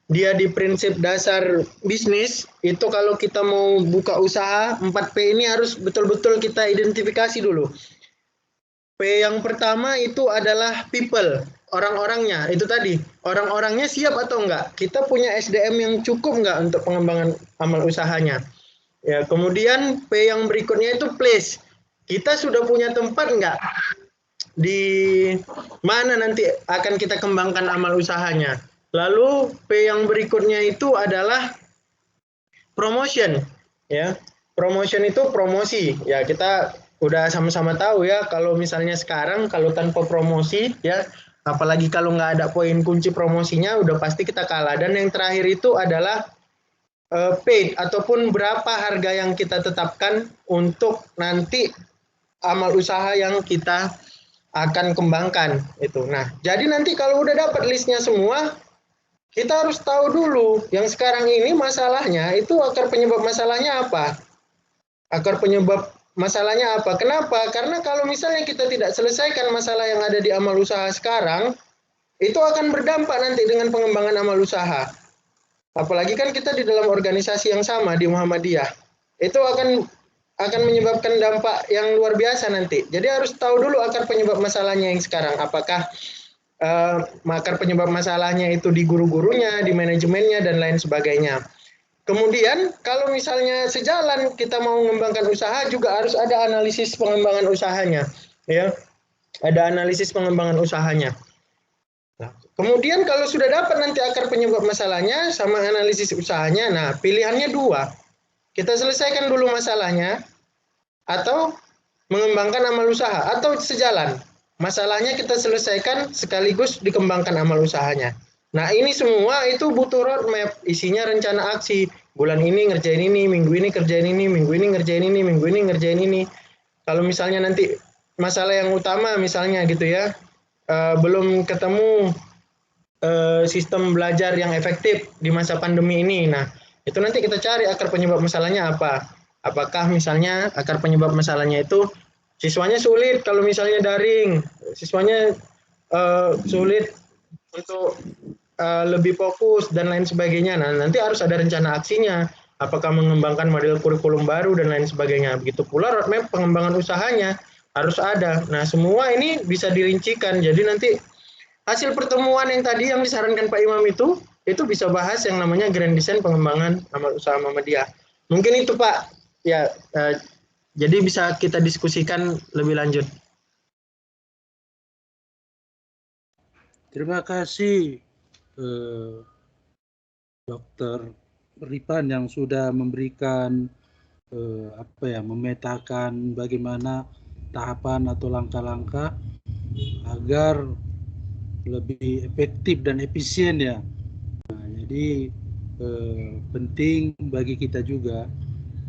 dia di prinsip dasar bisnis, itu kalau kita mau buka usaha, 4P ini harus betul-betul kita identifikasi dulu. P yang pertama itu adalah people, orang-orangnya. Itu tadi, orang-orangnya siap atau enggak? Kita punya SDM yang cukup enggak untuk pengembangan amal usahanya? Ya, kemudian P yang berikutnya itu place. Kita sudah punya tempat enggak? Di mana nanti akan kita kembangkan amal usahanya? Lalu P yang berikutnya itu adalah promotion, ya. Promotion itu promosi. Ya, kita udah sama-sama tahu ya, kalau misalnya sekarang kalau tanpa promosi ya, apalagi kalau nggak ada poin kunci promosinya, udah pasti kita kalah. Dan yang terakhir itu adalah paid, ataupun berapa harga yang kita tetapkan untuk nanti amal usaha yang kita akan kembangkan itu. Nah, jadi nanti kalau udah dapat listnya semua, kita harus tahu dulu yang sekarang ini masalahnya itu, akar penyebab masalahnya apa? Akar penyebab masalahnya apa? Kenapa? Karena kalau misalnya kita tidak selesaikan masalah yang ada di amal usaha sekarang, itu akan berdampak nanti dengan pengembangan amal usaha. Apalagi kan kita di dalam organisasi yang sama di Muhammadiyah. Itu akan menyebabkan dampak yang luar biasa nanti. Jadi harus tahu dulu akar penyebab masalahnya yang sekarang. Apakah akar penyebab masalahnya itu di guru-gurunya, di manajemennya, dan lain sebagainya. Kemudian kalau misalnya sejalan kita mau mengembangkan usaha, juga harus ada analisis pengembangan usahanya, ya. Ada analisis pengembangan usahanya. Nah, kemudian kalau sudah dapat nanti akar penyebab masalahnya sama analisis usahanya, nah pilihannya dua. Kita selesaikan dulu masalahnya, atau mengembangkan amal usaha, atau sejalan. Masalahnya kita selesaikan sekaligus dikembangkan amal usahanya. Nah, ini semua itu butuh roadmap, isinya rencana aksi. Bulan ini ngerjain ini, minggu ini kerjain ini, minggu ini ngerjain ini, minggu ini ngerjain ini. Kalau misalnya nanti masalah yang utama misalnya gitu ya, belum ketemu sistem belajar yang efektif di masa pandemi ini. Nah, itu nanti kita cari akar penyebab masalahnya apa. Apakah misalnya akar penyebab masalahnya itu siswanya sulit kalau misalnya daring, siswanya sulit untuk lebih fokus dan lain sebagainya. Nah, nanti harus ada rencana aksinya. Apakah mengembangkan model kurikulum baru dan lain sebagainya. Begitu pula roadmap pengembangan usahanya harus ada. Nah, semua ini bisa dirincikan. Jadi nanti hasil pertemuan yang tadi yang disarankan Pak Imam itu bisa bahas yang namanya grand design pengembangan amal usaha Muhammadiyah. Mungkin itu Pak. Ya, jadi bisa kita diskusikan lebih lanjut.
Terima kasih Dr. Ripan yang sudah memberikan memetakan bagaimana tahapan atau langkah-langkah agar lebih efektif dan efisien ya. Nah, jadi penting bagi kita juga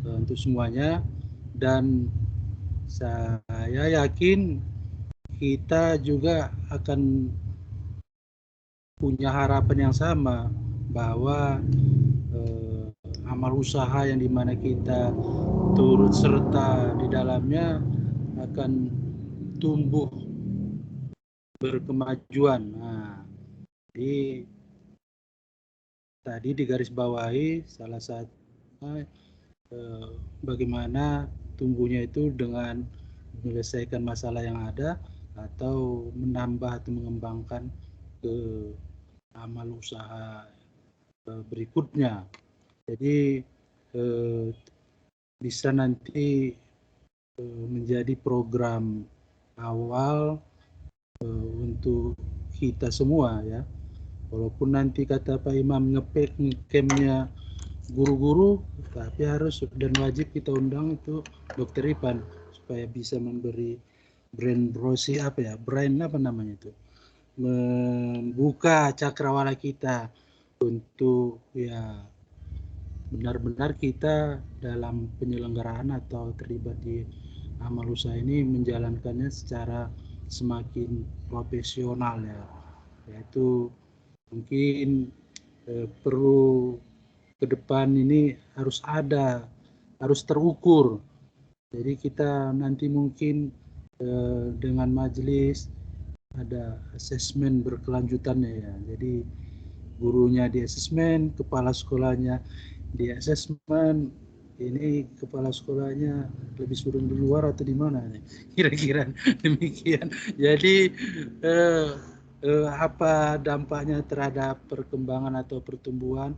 untuk semuanya, dan saya yakin kita juga akan punya harapan yang sama bahwa amal usaha yang dimana kita turut serta di dalamnya akan tumbuh berkemajuan. Nah, jadi tadi digarisbawahi salah satu bagaimana tumbuhnya itu dengan menyelesaikan masalah yang ada atau menambah atau mengembangkan ke amal usaha berikutnya. Jadi bisa nanti menjadi program awal untuk kita semua ya. Walaupun nanti kata Pak Imam ngecamp-nya guru-guru, tapi harus dan wajib kita undang itu Dokter Ipan supaya bisa memberi brand apa namanya itu, membuka cakrawala kita untuk ya benar-benar kita dalam penyelenggaraan atau terlibat di amal usaha ini menjalankannya secara semakin profesional ya, yaitu mungkin perlu ke depan ini harus terukur. Jadi kita nanti mungkin dengan majelis ada asesmen berkelanjutannya ya. Jadi gurunya di asesmen, kepala sekolahnya di asesmen, ini kepala sekolahnya lebih suruh di luar atau di mana nih? Kira-kira demikian. Jadi apa dampaknya terhadap perkembangan atau pertumbuhan?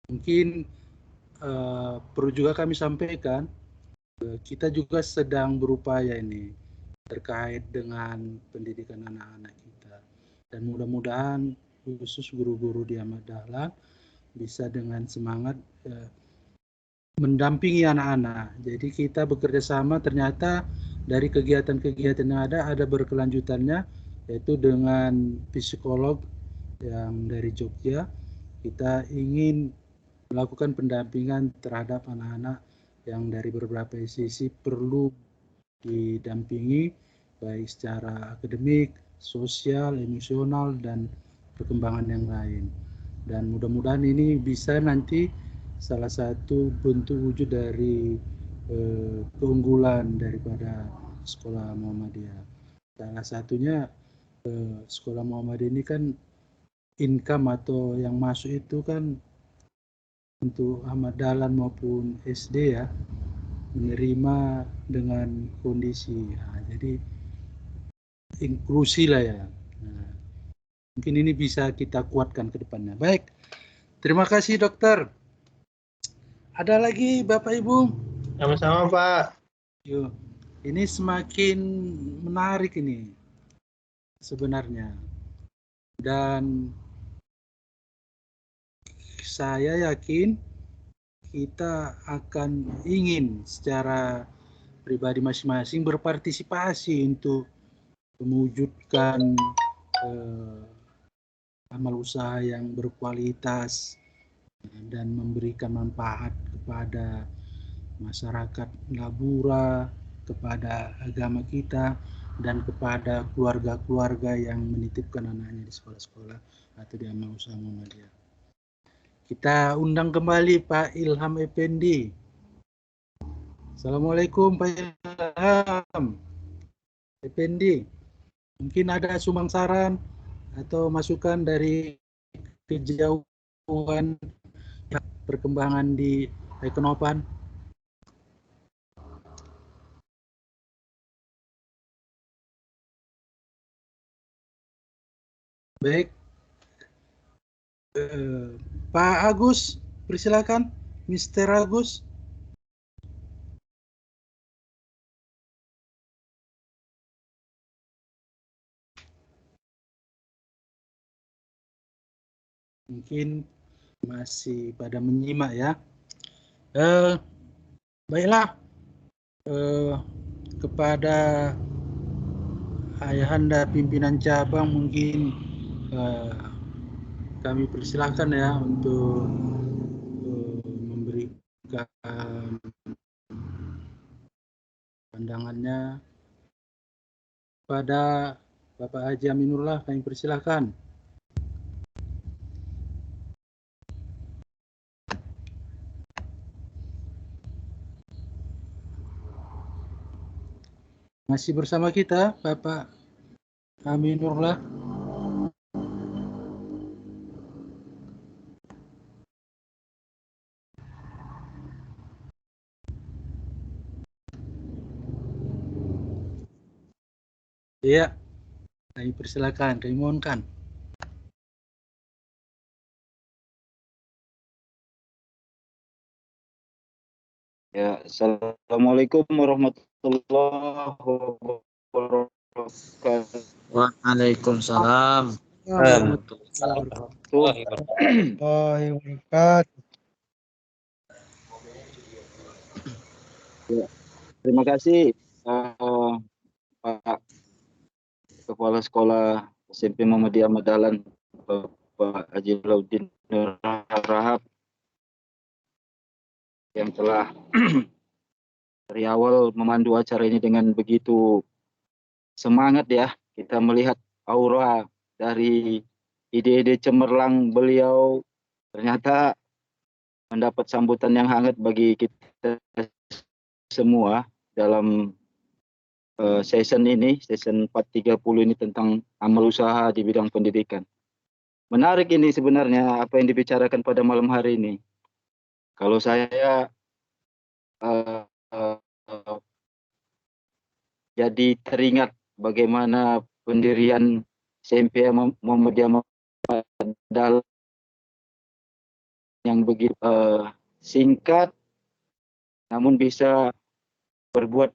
Mungkin perlu juga kami sampaikan, kita juga sedang berupaya ini terkait dengan pendidikan anak-anak kita, dan mudah-mudahan khusus guru-guru di Ahmad Dahlan bisa dengan semangat mendampingi anak-anak. Jadi kita bekerja sama, ternyata dari kegiatan-kegiatan yang ada berkelanjutannya, yaitu dengan psikolog yang dari Jogja. Kita ingin melakukan pendampingan terhadap anak-anak yang dari beberapa sisi perlu didampingi, baik secara akademik, sosial, emosional, dan perkembangan yang lain. Dan mudah-mudahan ini bisa nanti salah satu bentuk wujud dari keunggulan daripada sekolah Muhammadiyah. Salah satunya sekolah Muhammadiyah ini kan income atau yang masuk itu kan untuk Ahmad Dahlan maupun SD ya, menerima dengan kondisi. Nah, jadi inklusi lah ya. Nah, mungkin ini bisa kita kuatkan ke depannya. Baik, terima kasih dokter. Ada lagi Bapak Ibu?
Sama-sama Pak.
Yuk, ini semakin menarik ini sebenarnya. Dan saya yakin kita akan ingin secara pribadi masing-masing berpartisipasi untuk mewujudkan amal usaha yang berkualitas dan memberikan manfaat kepada masyarakat Labura, kepada agama kita, dan kepada keluarga-keluarga yang menitipkan anaknya di sekolah-sekolah atau di amal usaha Muhammadiyah. Kita undang kembali Pak Ilham Effendi. Assalamualaikum Pak Ilham Effendi. Mungkin ada sumbang saran atau masukan dari kejauhan perkembangan di Ekonopan. Baik, Pak Agus, persilakan, Mr. Agus. Mungkin masih pada menyimak ya. Baiklah, kepada ayahanda pimpinan cabang mungkin kami persilahkan ya untuk memberikan pandangannya. Pada Bapak Haji Aminullah kami persilahkan. Masih bersama kita Bapak Aminullah. Iya, kami persilakan, kami mohonkan.
Ya, Assalamualaikum warahmatullahi wabarakatuh.
Waalaikumsalam.
Warahmatullahi wabarakatuh.
Ya, terima kasih Pak Kepala Sekolah SMP Muhammadiyah Madalan, Bapak Haji Lauddin Nur Rahab, yang telah dari awal memandu acara ini dengan begitu semangat ya. Kita melihat aura dari ide-ide cemerlang beliau, ternyata mendapat sambutan yang hangat bagi kita semua dalam season ini, season 430 ini tentang amal usaha di bidang pendidikan. Menarik ini sebenarnya apa yang dibicarakan pada malam hari ini. Kalau saya jadi teringat bagaimana pendirian SMP Muhammadiyah Madalan yang begitu singkat, namun bisa berbuat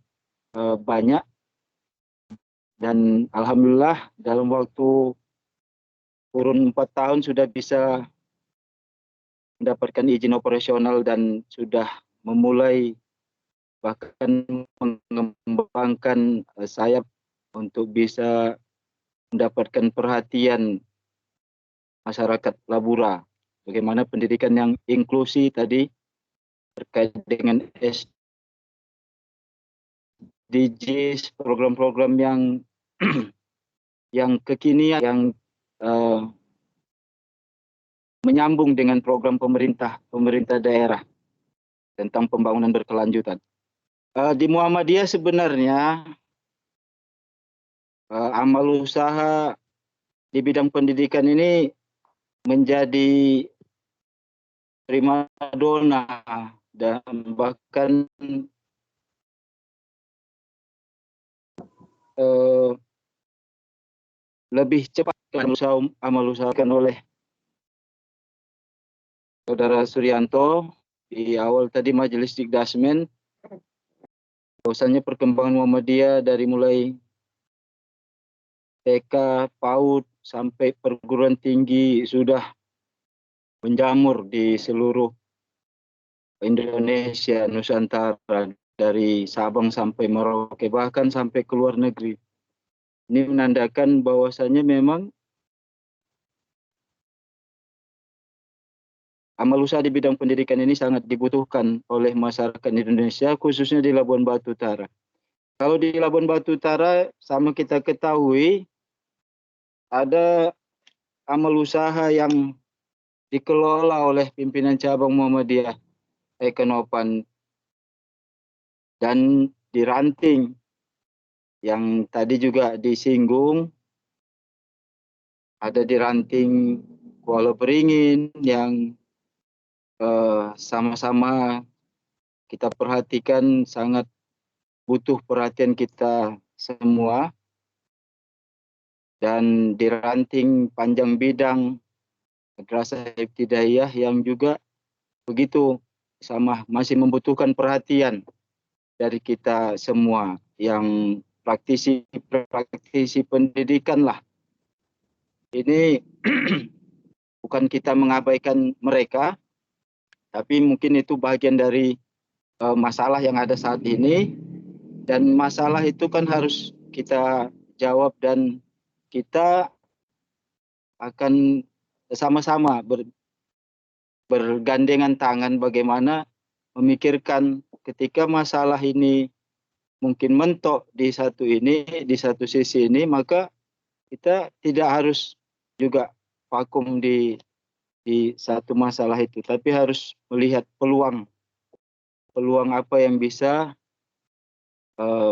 banyak, dan alhamdulillah dalam waktu kurun 4 tahun sudah bisa mendapatkan izin operasional dan sudah memulai bahkan mengembangkan sayap untuk bisa mendapatkan perhatian masyarakat Labura. Bagaimana pendidikan yang inklusi tadi terkait dengan SDGs, program-program yang kekinian, yang menyambung dengan program pemerintah daerah tentang pembangunan berkelanjutan. Di Muhammadiyah sebenarnya amal usaha di bidang pendidikan ini menjadi primadona dan bahkan lebih cepat amal usahakan oleh Saudara Suryanto di awal tadi majelis Dikdasmen, bahwasanya perkembangan Muhammadiyah dari mulai TK, PAUD sampai perguruan tinggi sudah menjamur di seluruh Indonesia, Nusantara, dari Sabang sampai Merauke, bahkan sampai ke luar negeri. Ini menandakan bahwasanya memang amal usaha di bidang pendidikan ini sangat dibutuhkan oleh masyarakat Indonesia, khususnya di Labuan Batu Utara. Kalau di Labuan Batu Utara, sama kita ketahui, ada amal usaha yang dikelola oleh pimpinan cabang Muhammadiyah Ekenopan dan diranting, yang tadi juga disinggung, ada di ranting Kuala Beringin yang sama-sama kita perhatikan sangat butuh perhatian kita semua, dan di ranting Panjang Bidang Madrasah Ibtidaiyah yang juga begitu sama masih membutuhkan perhatian dari kita semua yang praktisi pendidikan lah. Ini bukan kita mengabaikan mereka, tapi mungkin itu bagian dari masalah yang ada saat ini, dan masalah itu kan harus kita jawab, dan kita akan sama-sama bergandengan tangan bagaimana memikirkan ketika masalah ini mungkin mentok di satu sisi ini, maka kita tidak harus juga vakum di satu masalah itu, tapi harus melihat peluang apa yang bisa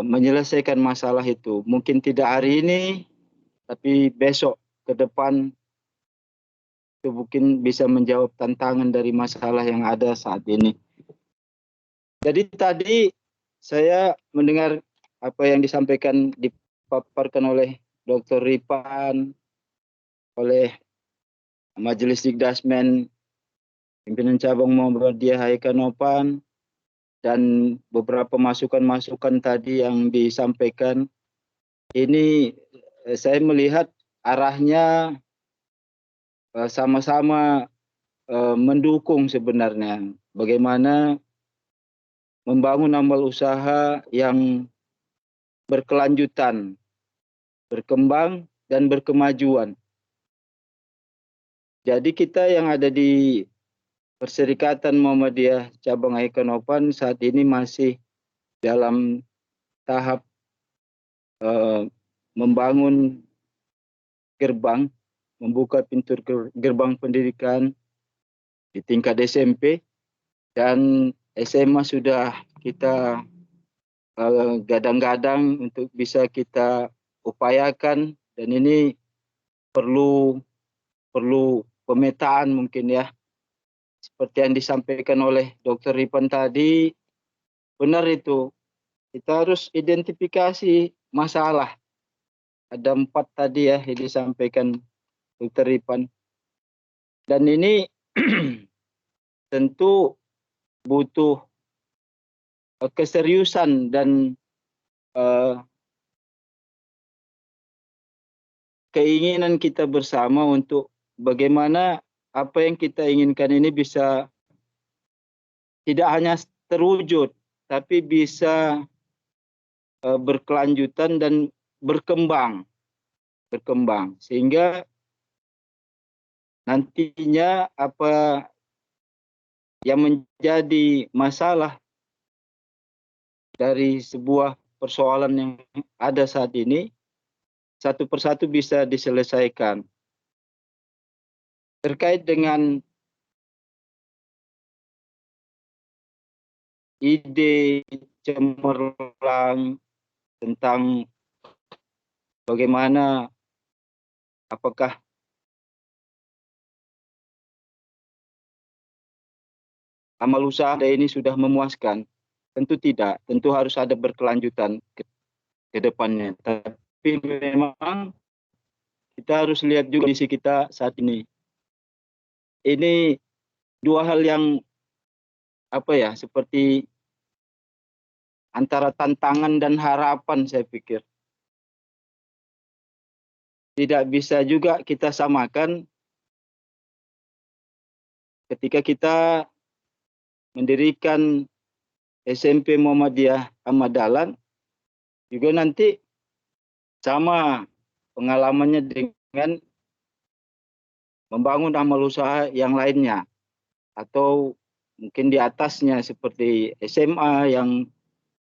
menyelesaikan masalah itu. Mungkin tidak hari ini, tapi besok ke depan itu mungkin bisa menjawab tantangan dari masalah yang ada saat ini. Jadi tadi saya mendengar apa yang disampaikan di dipaparkan oleh Dr. Ripan, oleh Majelis Dikdasmen Pimpinan Cabang Muhammadiyah Haika Nopan, dan beberapa masukan-masukan tadi yang disampaikan, ini saya melihat arahnya sama-sama mendukung sebenarnya bagaimana membangun amal usaha yang berkelanjutan, berkembang, dan berkemajuan. Jadi kita yang ada di Perserikatan Muhammadiyah Cabang Haika Nopan saat ini masih dalam tahap membangun gerbang, membuka pintu gerbang pendidikan di tingkat SMP, dan SMA sudah kita gadang-gadang untuk bisa kita upayakan, dan ini perlu pemetaan mungkin ya, seperti yang disampaikan oleh Dr. Ripan tadi, benar itu, kita harus identifikasi masalah. Ada 4 tadi ya yang disampaikan Dr. Ripan, dan ini tentu butuh keseriusan dan keinginan kita bersama untuk bagaimana apa yang kita inginkan ini bisa tidak hanya terwujud, tapi bisa berkelanjutan dan berkembang, sehingga nantinya apa yang menjadi masalah dari sebuah persoalan yang ada saat ini satu persatu bisa diselesaikan. Terkait dengan ide cemerlang tentang bagaimana, apakah amal usaha ini sudah memuaskan? Tentu tidak, tentu harus ada berkelanjutan ke depannya. Tapi memang kita harus lihat juga kondisi kita saat ini. Ini dua hal yang seperti antara tantangan dan harapan, saya pikir. Tidak bisa juga kita samakan ketika kita mendirikan SMP Muhammadiyah Ahmad Dahlan, juga nanti sama pengalamannya dengan membangun amal usaha yang lainnya, atau mungkin di atasnya seperti SMA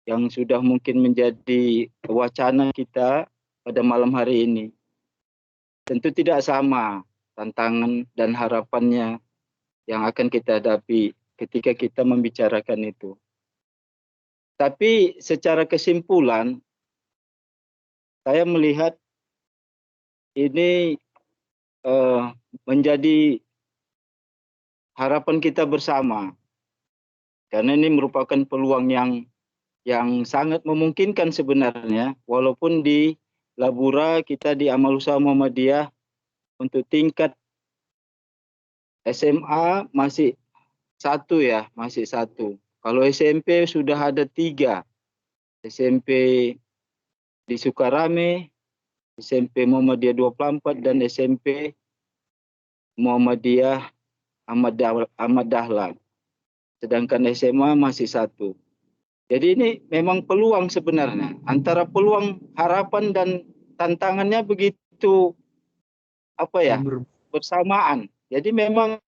yang sudah mungkin menjadi wacana kita pada malam hari ini. Tentu tidak sama tantangan dan harapannya yang akan kita hadapi ketika kita membicarakan itu. Tapi secara kesimpulan, saya melihat ini menjadi harapan kita bersama, karena ini merupakan peluang yang sangat memungkinkan sebenarnya, walaupun di Labura kita di Amal Usaha Muhammadiyah untuk tingkat SMA masih satu. Kalau SMP sudah ada 3, SMP di Sukarame, SMP Muhammadiyah 24, dan SMP Muhammadiyah Ahmad Dahlan. Sedangkan SMA masih 1. Jadi ini memang peluang sebenarnya. Antara peluang, harapan, dan tantangannya begitu bersamaan. Jadi memang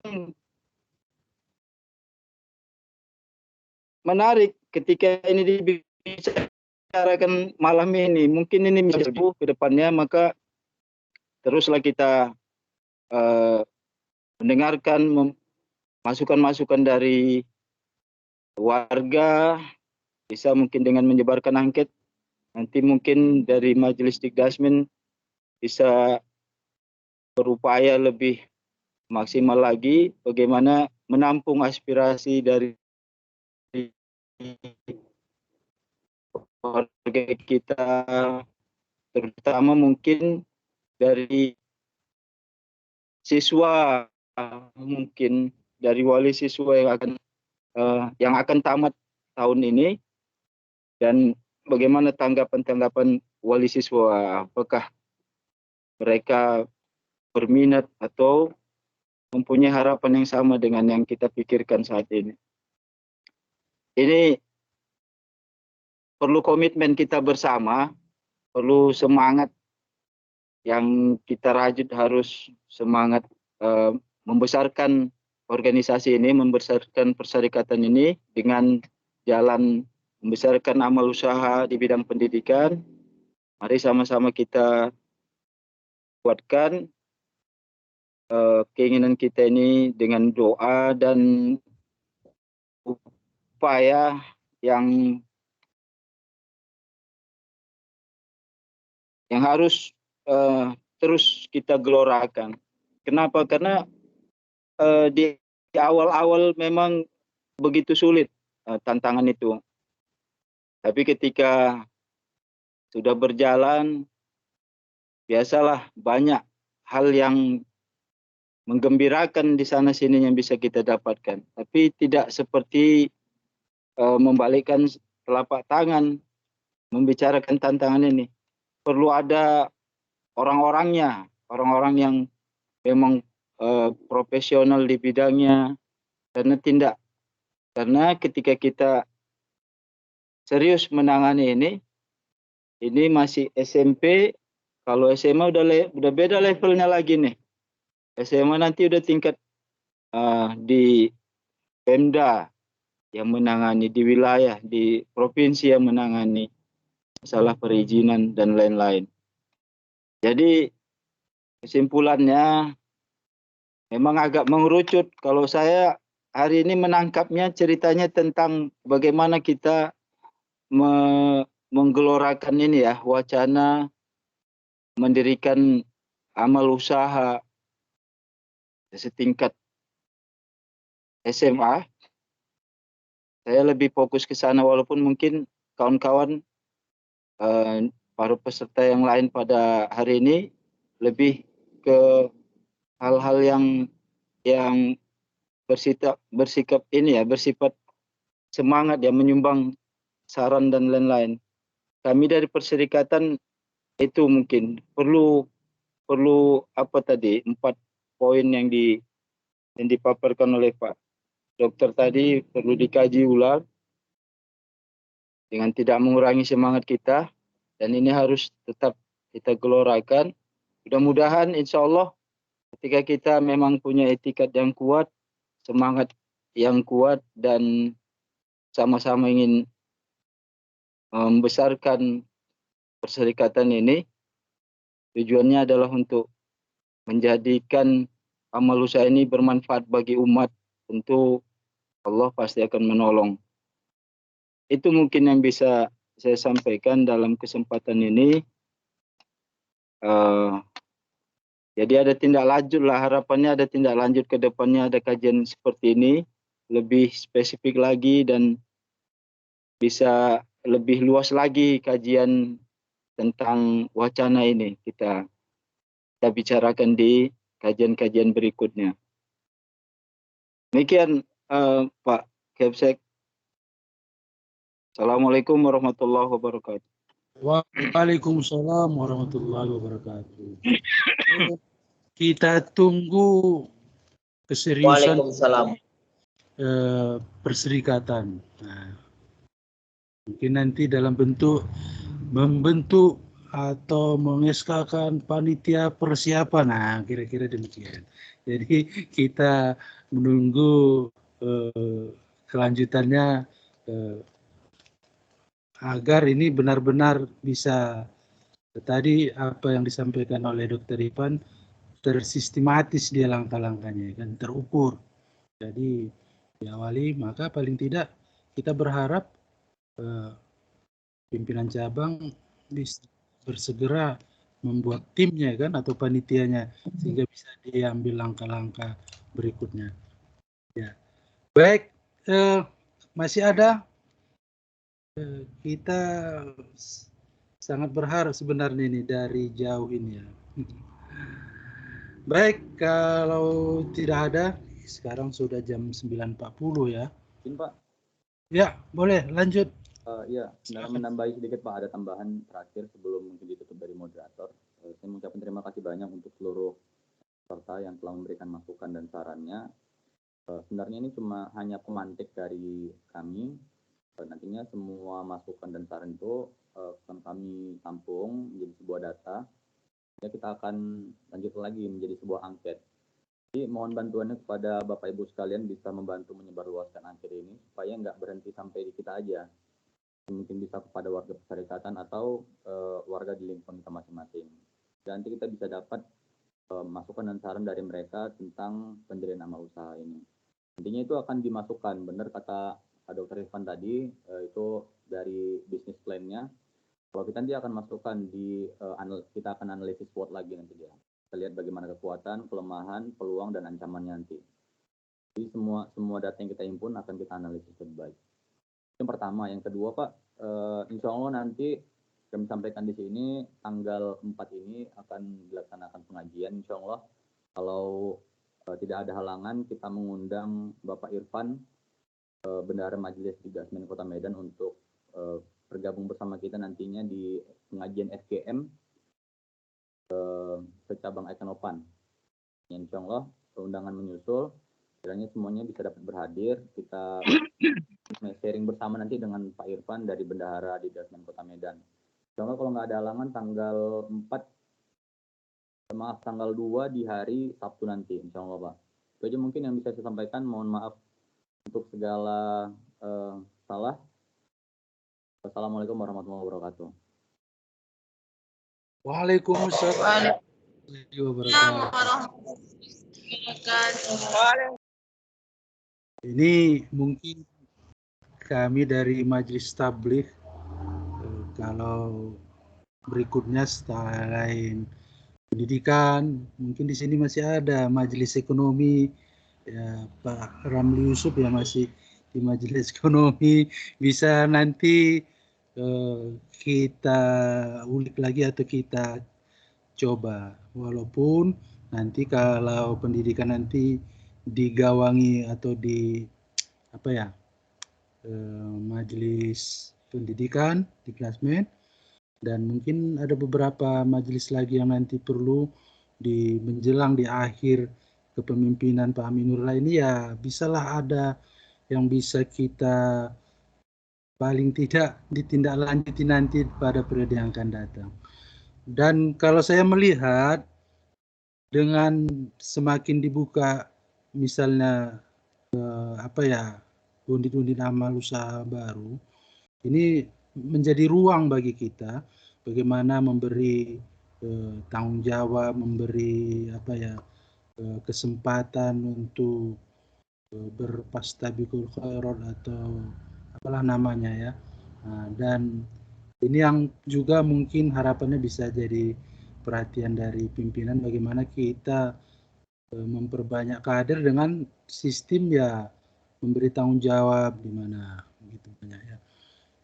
menarik ketika ini dibicarakan malam ini. Mungkin ini bisa ke depannya, maka teruslah kita mendengarkan masukan-masukan dari warga, bisa mungkin dengan menyebarkan angket. Nanti mungkin dari Majelis Dikdasmen bisa berupaya lebih maksimal lagi bagaimana menampung aspirasi dari warga kita terutama mungkin dari siswa, mungkin dari wali siswa yang akan tamat tahun ini, dan bagaimana tanggapan wali siswa, apakah mereka berminat atau mempunyai harapan yang sama dengan yang kita pikirkan saat ini. Ini perlu komitmen kita bersama, perlu semangat yang kita rajut, harus semangat membesarkan organisasi ini, membesarkan perserikatan ini dengan jalan membesarkan amal usaha di bidang pendidikan. Mari sama-sama kita kuatkan keinginan kita ini dengan doa dan upaya yang harus terus kita gelorakan. Kenapa? Karena di awal-awal memang begitu sulit tantangan itu. Tapi ketika sudah berjalan, biasalah banyak hal yang menggembirakan di sana sini yang bisa kita dapatkan. Tapi tidak seperti membalikkan telapak tangan membicarakan tantangan ini. Perlu ada orang-orangnya, orang-orang yang memang profesional di bidangnya, karena ketika kita serius menangani ini masih SMP. Kalau SMA udah beda levelnya lagi nih. SMA nanti udah tingkat di Pemda yang menangani, di wilayah, di provinsi yang menangani masalah perizinan dan lain-lain. Jadi kesimpulannya memang agak mengerucut. Kalau saya hari ini menangkapnya ceritanya tentang bagaimana kita menggelorakan ini ya, wacana mendirikan amal usaha setingkat SMA. Saya lebih fokus ke sana, walaupun mungkin kawan-kawan para peserta yang lain pada hari ini lebih ke hal-hal yang bersikap ini ya, bersifat semangat ya, menyumbang saran dan lain-lain. Kami dari perserikatan itu mungkin perlu apa tadi, 4 poin yang dipaparkan oleh Pak Dokter tadi, perlu dikaji ulang dengan tidak mengurangi semangat kita, dan ini harus tetap kita gelorakan. Mudah-mudahan insya Allah ketika kita memang punya etikat yang kuat, semangat yang kuat, dan sama-sama ingin membesarkan perserikatan ini, tujuannya adalah untuk menjadikan amal usaha ini bermanfaat bagi umat. Tentu Allah pasti akan menolong. Itu mungkin yang bisa saya sampaikan dalam kesempatan ini. Jadi ada tindak lanjut lah, harapannya ada tindak lanjut ke depannya, ada kajian seperti ini, lebih spesifik lagi dan bisa lebih luas lagi kajian tentang wacana ini kita bicarakan di kajian-kajian berikutnya. Demikian Pak Kepsek. Assalamualaikum warahmatullahi wabarakatuh.
Waalaikumsalam warahmatullahi wabarakatuh. Kita tunggu keseriusan perserikatan. Nah, mungkin nanti dalam bentuk membentuk atau mengeskakan panitia persiapan. Nah, kira-kira demikian. Jadi kita menunggu kelanjutannya agar ini benar-benar bisa, tadi apa yang disampaikan oleh Dr. Ivan, tersistematis dia langkah-langkahnya dan terukur. Jadi diawali, maka paling tidak kita berharap pimpinan cabang bisa bersegera membuat timnya kan, atau panitianya, sehingga bisa diambil langkah-langkah berikutnya. Ya, baik, masih ada kita sangat berharap sebenarnya ini dari jauh ini ya. Baik, kalau tidak ada, sekarang sudah jam 9.40 ya.
Izin Pak.
Ya, boleh lanjut.
Ya, sebenarnya menambahi sedikit Pak, ada tambahan terakhir sebelum mungkin ditutup dari moderator. Saya mengucapkan terima kasih banyak untuk seluruh peserta yang telah memberikan masukan dan sarannya. Sebenarnya ini cuma hanya pemantik dari kami. Nantinya semua masukan dan saran itu akan kami tampung menjadi sebuah data. Ya, kita akan lanjut lagi menjadi sebuah angket. Jadi mohon bantuannya kepada Bapak Ibu sekalian bisa membantu menyebarluaskan angket ini supaya nggak berhenti sampai di kita aja. Mungkin bisa kepada warga persyarikatan atau warga di lingkungan kita masing-masing. Dan nanti kita bisa dapat masukan dan saran dari mereka tentang pendirian amal usaha ini. Intinya itu akan dimasukkan, benar kata Dr. Irfan tadi, itu dari bisnis plan-nya. Kalau kita nanti akan masukkan di, kita akan analisis SWOT lagi nanti dia. Kita lihat bagaimana kekuatan, kelemahan, peluang, dan ancamannya nanti. Jadi semua data yang kita himpun akan kita analisis lebih baik. Yang pertama, yang kedua Pak, insya Allah nanti kami sampaikan di sini tanggal 4 ini akan dilaksanakan pengajian insya Allah. Kalau tidak ada halangan, kita mengundang Bapak Irfan, Bendahara Majelis Tidakmen Kota Medan untuk bergabung bersama kita nantinya di pengajian FGM secabang Ekanopan. Insya Allah undangan menyusul. Kiranya semuanya bisa dapat berhadir, kita sharing bersama nanti dengan Pak Irfan dari Bendahara di Dasmen Kota Medan. Contoh kalau nggak ada halangan tanggal 2 di hari Sabtu nanti, insya Allah Pak. Itu aja mungkin yang bisa saya sampaikan, mohon maaf untuk segala salah. Wassalamualaikum warahmatullahi wabarakatuh.
Waalaikumsalam warahmatullahi wabarakatuh. Ini mungkin kami dari Majelis Tabligh, kalau berikutnya selain pendidikan, mungkin di sini masih ada Majelis Ekonomi, ya, Pak Ramli Yusuf ya masih di Majelis Ekonomi, bisa nanti kita ulik lagi atau kita coba, walaupun nanti kalau pendidikan nanti digawangi atau di apa ya majelis pendidikan di Klasmen, dan mungkin ada beberapa majelis lagi yang nanti perlu di menjelang di akhir kepemimpinan Pak Aminullah ini, ya bisalah ada yang bisa kita paling tidak ditindaklanjuti nanti pada periode yang akan datang. Dan kalau saya melihat dengan semakin dibuka misalnya unit-unit amal usaha baru, ini menjadi ruang bagi kita bagaimana memberi tanggung jawab, memberi kesempatan untuk berfastabiqul khairat atau apalah namanya ya. Nah, dan ini yang juga mungkin harapannya bisa jadi perhatian dari pimpinan, bagaimana kita memperbanyak kader dengan sistem ya memberi tanggung jawab di mana begitu banyak ya.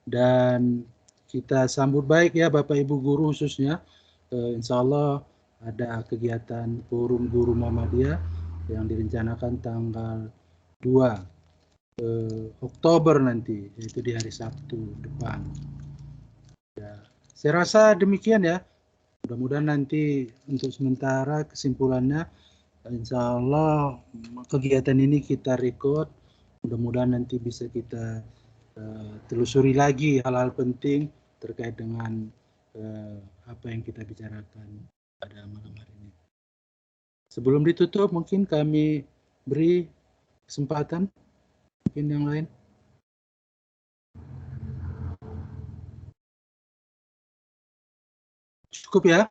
Dan kita sambut baik ya Bapak Ibu guru khususnya, insya Allah ada kegiatan forum guru Muhammadiyah yang direncanakan tanggal 2 Oktober nanti, yaitu di hari Sabtu depan. Ya, saya rasa demikian ya. Mudah-mudahan nanti untuk sementara kesimpulannya, insya Allah kegiatan ini kita record. Mudah-mudahan nanti bisa kita telusuri lagi hal-hal penting terkait dengan apa yang kita bicarakan pada malam hari ini. Sebelum ditutup, mungkin kami beri kesempatan mungkin yang lain. Cukup ya?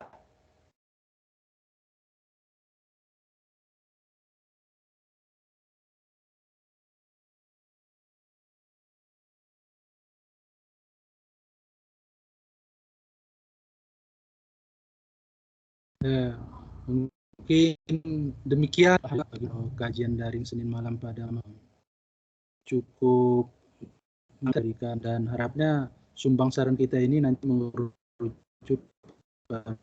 Mungkin demikian kajian daring Senin malam pada cukup memberikan, dan harapnya sumbang saran kita ini nanti mengerucut merujuk pada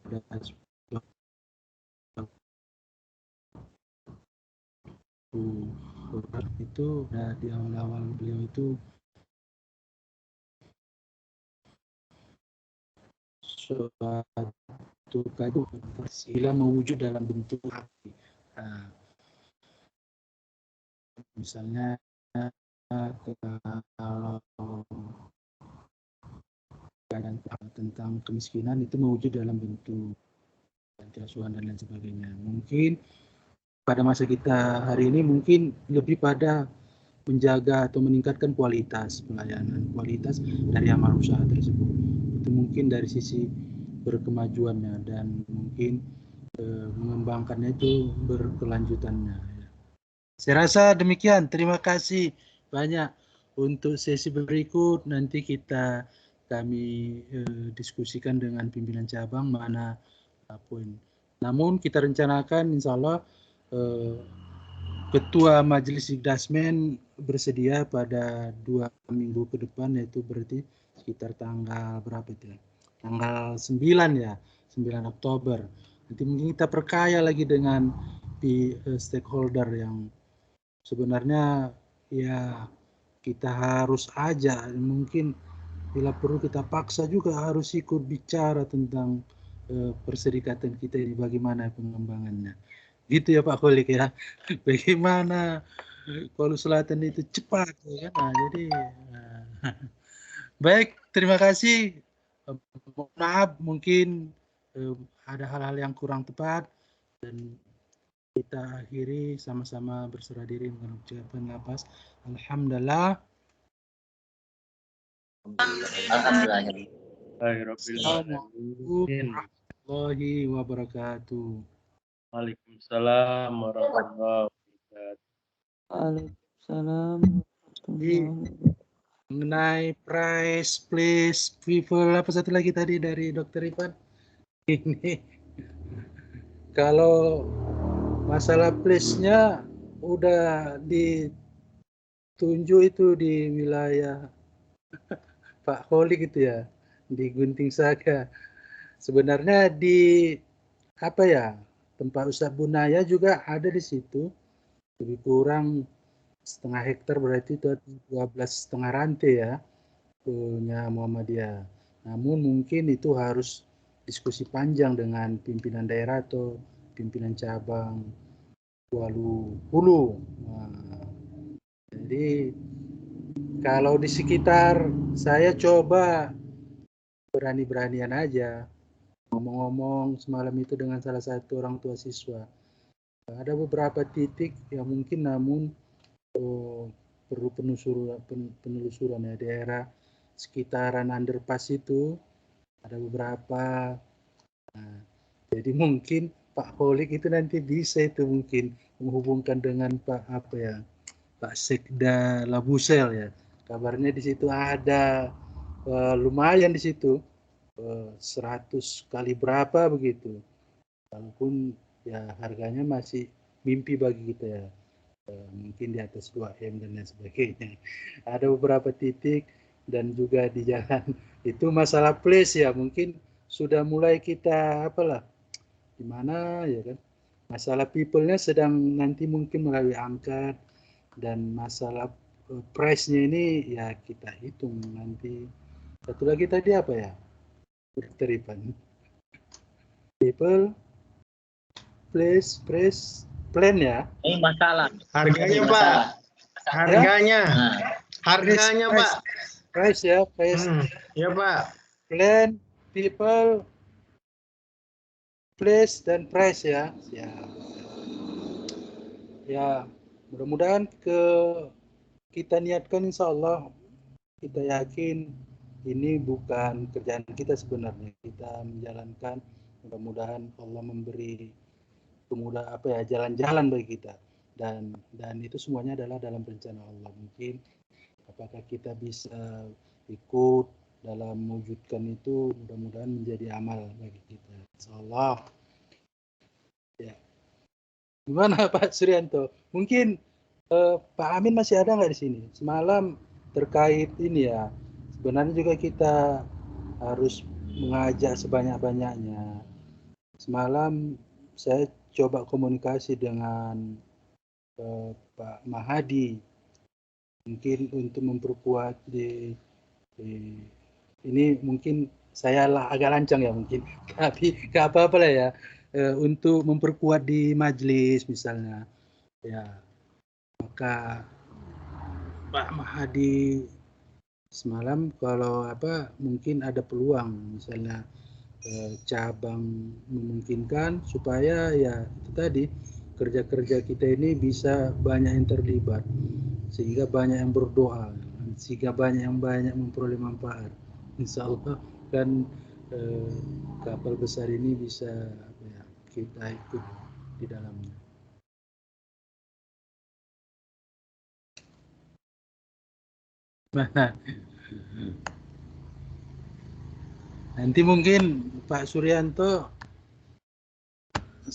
itu di awal-awal beliau itu suatu kado sila mewujud dalam bentuk api. Nah, misalnya kalau tentang kemiskinan itu mewujud dalam bentuk panti asuhan dan lain sebagainya. Mungkin pada masa kita hari ini mungkin lebih pada menjaga atau meningkatkan kualitas pelayanan, kualitas dari amal usaha tersebut. Itu mungkin dari sisi berkemajuannya dan mungkin mengembangkannya itu berkelanjutannya. Saya rasa demikian. Terima kasih banyak. Untuk sesi berikut nanti kami diskusikan dengan pimpinan cabang mana poin. Namun kita rencanakan insya Allah Ketua Majelis Ikdasmen bersedia pada 2 minggu ke depan, yaitu berarti sekitar tanggal berapa itu? Tanggal 9 ya, 9 Oktober. Nanti mungkin kita perkaya lagi dengan stakeholder yang sebenarnya ya kita harus aja, mungkin bila perlu kita paksa juga harus ikut bicara tentang perserikatan kita ini bagaimana pengembangannya. Gitu ya Pak Kholik ya. Bagaimana Palu Selatan itu cepat ya. Nah, jadi baik, terima kasih. Maaf mungkin ada hal-hal yang kurang tepat dan kita akhiri sama-sama berserah diri dengan ucapan lapas. Alhamdulillah.
Alhamdulillah.
Assalamualaikum warahmatullahi wabarakatuh.
Waalaikumsalam warahmatullahi wabarakatuh.
Waalaikumsalam.
Mengenai price, place, people, apa satu lagi tadi dari Dr. Ivan? Ini kalau masalah place-nya udah ditunjuk itu di wilayah Pak Kholik gitu ya, di Gunting Saga. Sebenarnya di apa ya, tempat Ustadz Bunaya juga ada di situ, lebih kurang setengah hektar, berarti itu 12,5 rantai ya punya Muhammadiyah. Namun mungkin itu harus diskusi panjang dengan pimpinan daerah atau pimpinan cabang Hulu. Nah, jadi kalau di sekitar saya coba berani-beranian aja ngomong-ngomong semalam itu dengan salah satu orang tua siswa. Ada beberapa titik yang mungkin namun perlu penelusuran ya, daerah sekitaran underpass itu ada beberapa. Nah, jadi mungkin Pak Kholik itu nanti bisa itu mungkin menghubungkan dengan Pak Sekda Labusel ya. Kabarnya di situ ada lumayan di situ 100 kali berapa begitu. Walaupun ya harganya masih mimpi bagi kita ya. Mungkin di atas 2M dan lain sebagainya. Ada beberapa titik dan juga di jalan itu masalah place ya, mungkin sudah mulai kita di mana ya kan. Masalah people-nya sedang nanti mungkin melalui angkat, dan masalah price-nya ini ya kita hitung nanti. Satu lagi tadi apa ya? Berteripan. People, place, price, plan ya.
Ini masalah.
Harganya Pak. Harganya.
Nah.
Harganya Pak.
Price ya, price.
Ya Pak.
Plan, people, place dan price ya. Ya, mudah-mudahan kita niatkan, insya Allah kita yakin ini bukan kerjaan kita sebenarnya. Kita menjalankan, mudah-mudahan Allah memberi kemudahan jalan-jalan bagi kita, dan itu semuanya adalah dalam rencana Allah. Mungkin apakah kita bisa ikut dalam mewujudkan itu, mudah-mudahan menjadi amal bagi kita, insyaallah. Ya, gimana Pak Suryanto? Mungkin Pak Amin masih ada nggak di sini? Semalam terkait ini ya, sebenarnya juga kita harus mengajak sebanyak-banyaknya. Semalam saya coba komunikasi dengan Pak Mahadi, mungkin untuk memperkuat ini mungkin saya agak lancang ya mungkin, tapi nggak apa-apa lah ya, untuk memperkuat di majelis misalnya, ya maka Pak Mahadi semalam kalau mungkin ada peluang misalnya cabang memungkinkan supaya ya itu tadi kerja-kerja kita ini bisa banyak yang terlibat sehingga banyak yang berdoa sehingga banyak memperoleh manfaat. Insya Allah kan kapal besar ini bisa kita ikut di dalamnya. Nanti mungkin Pak Suryanto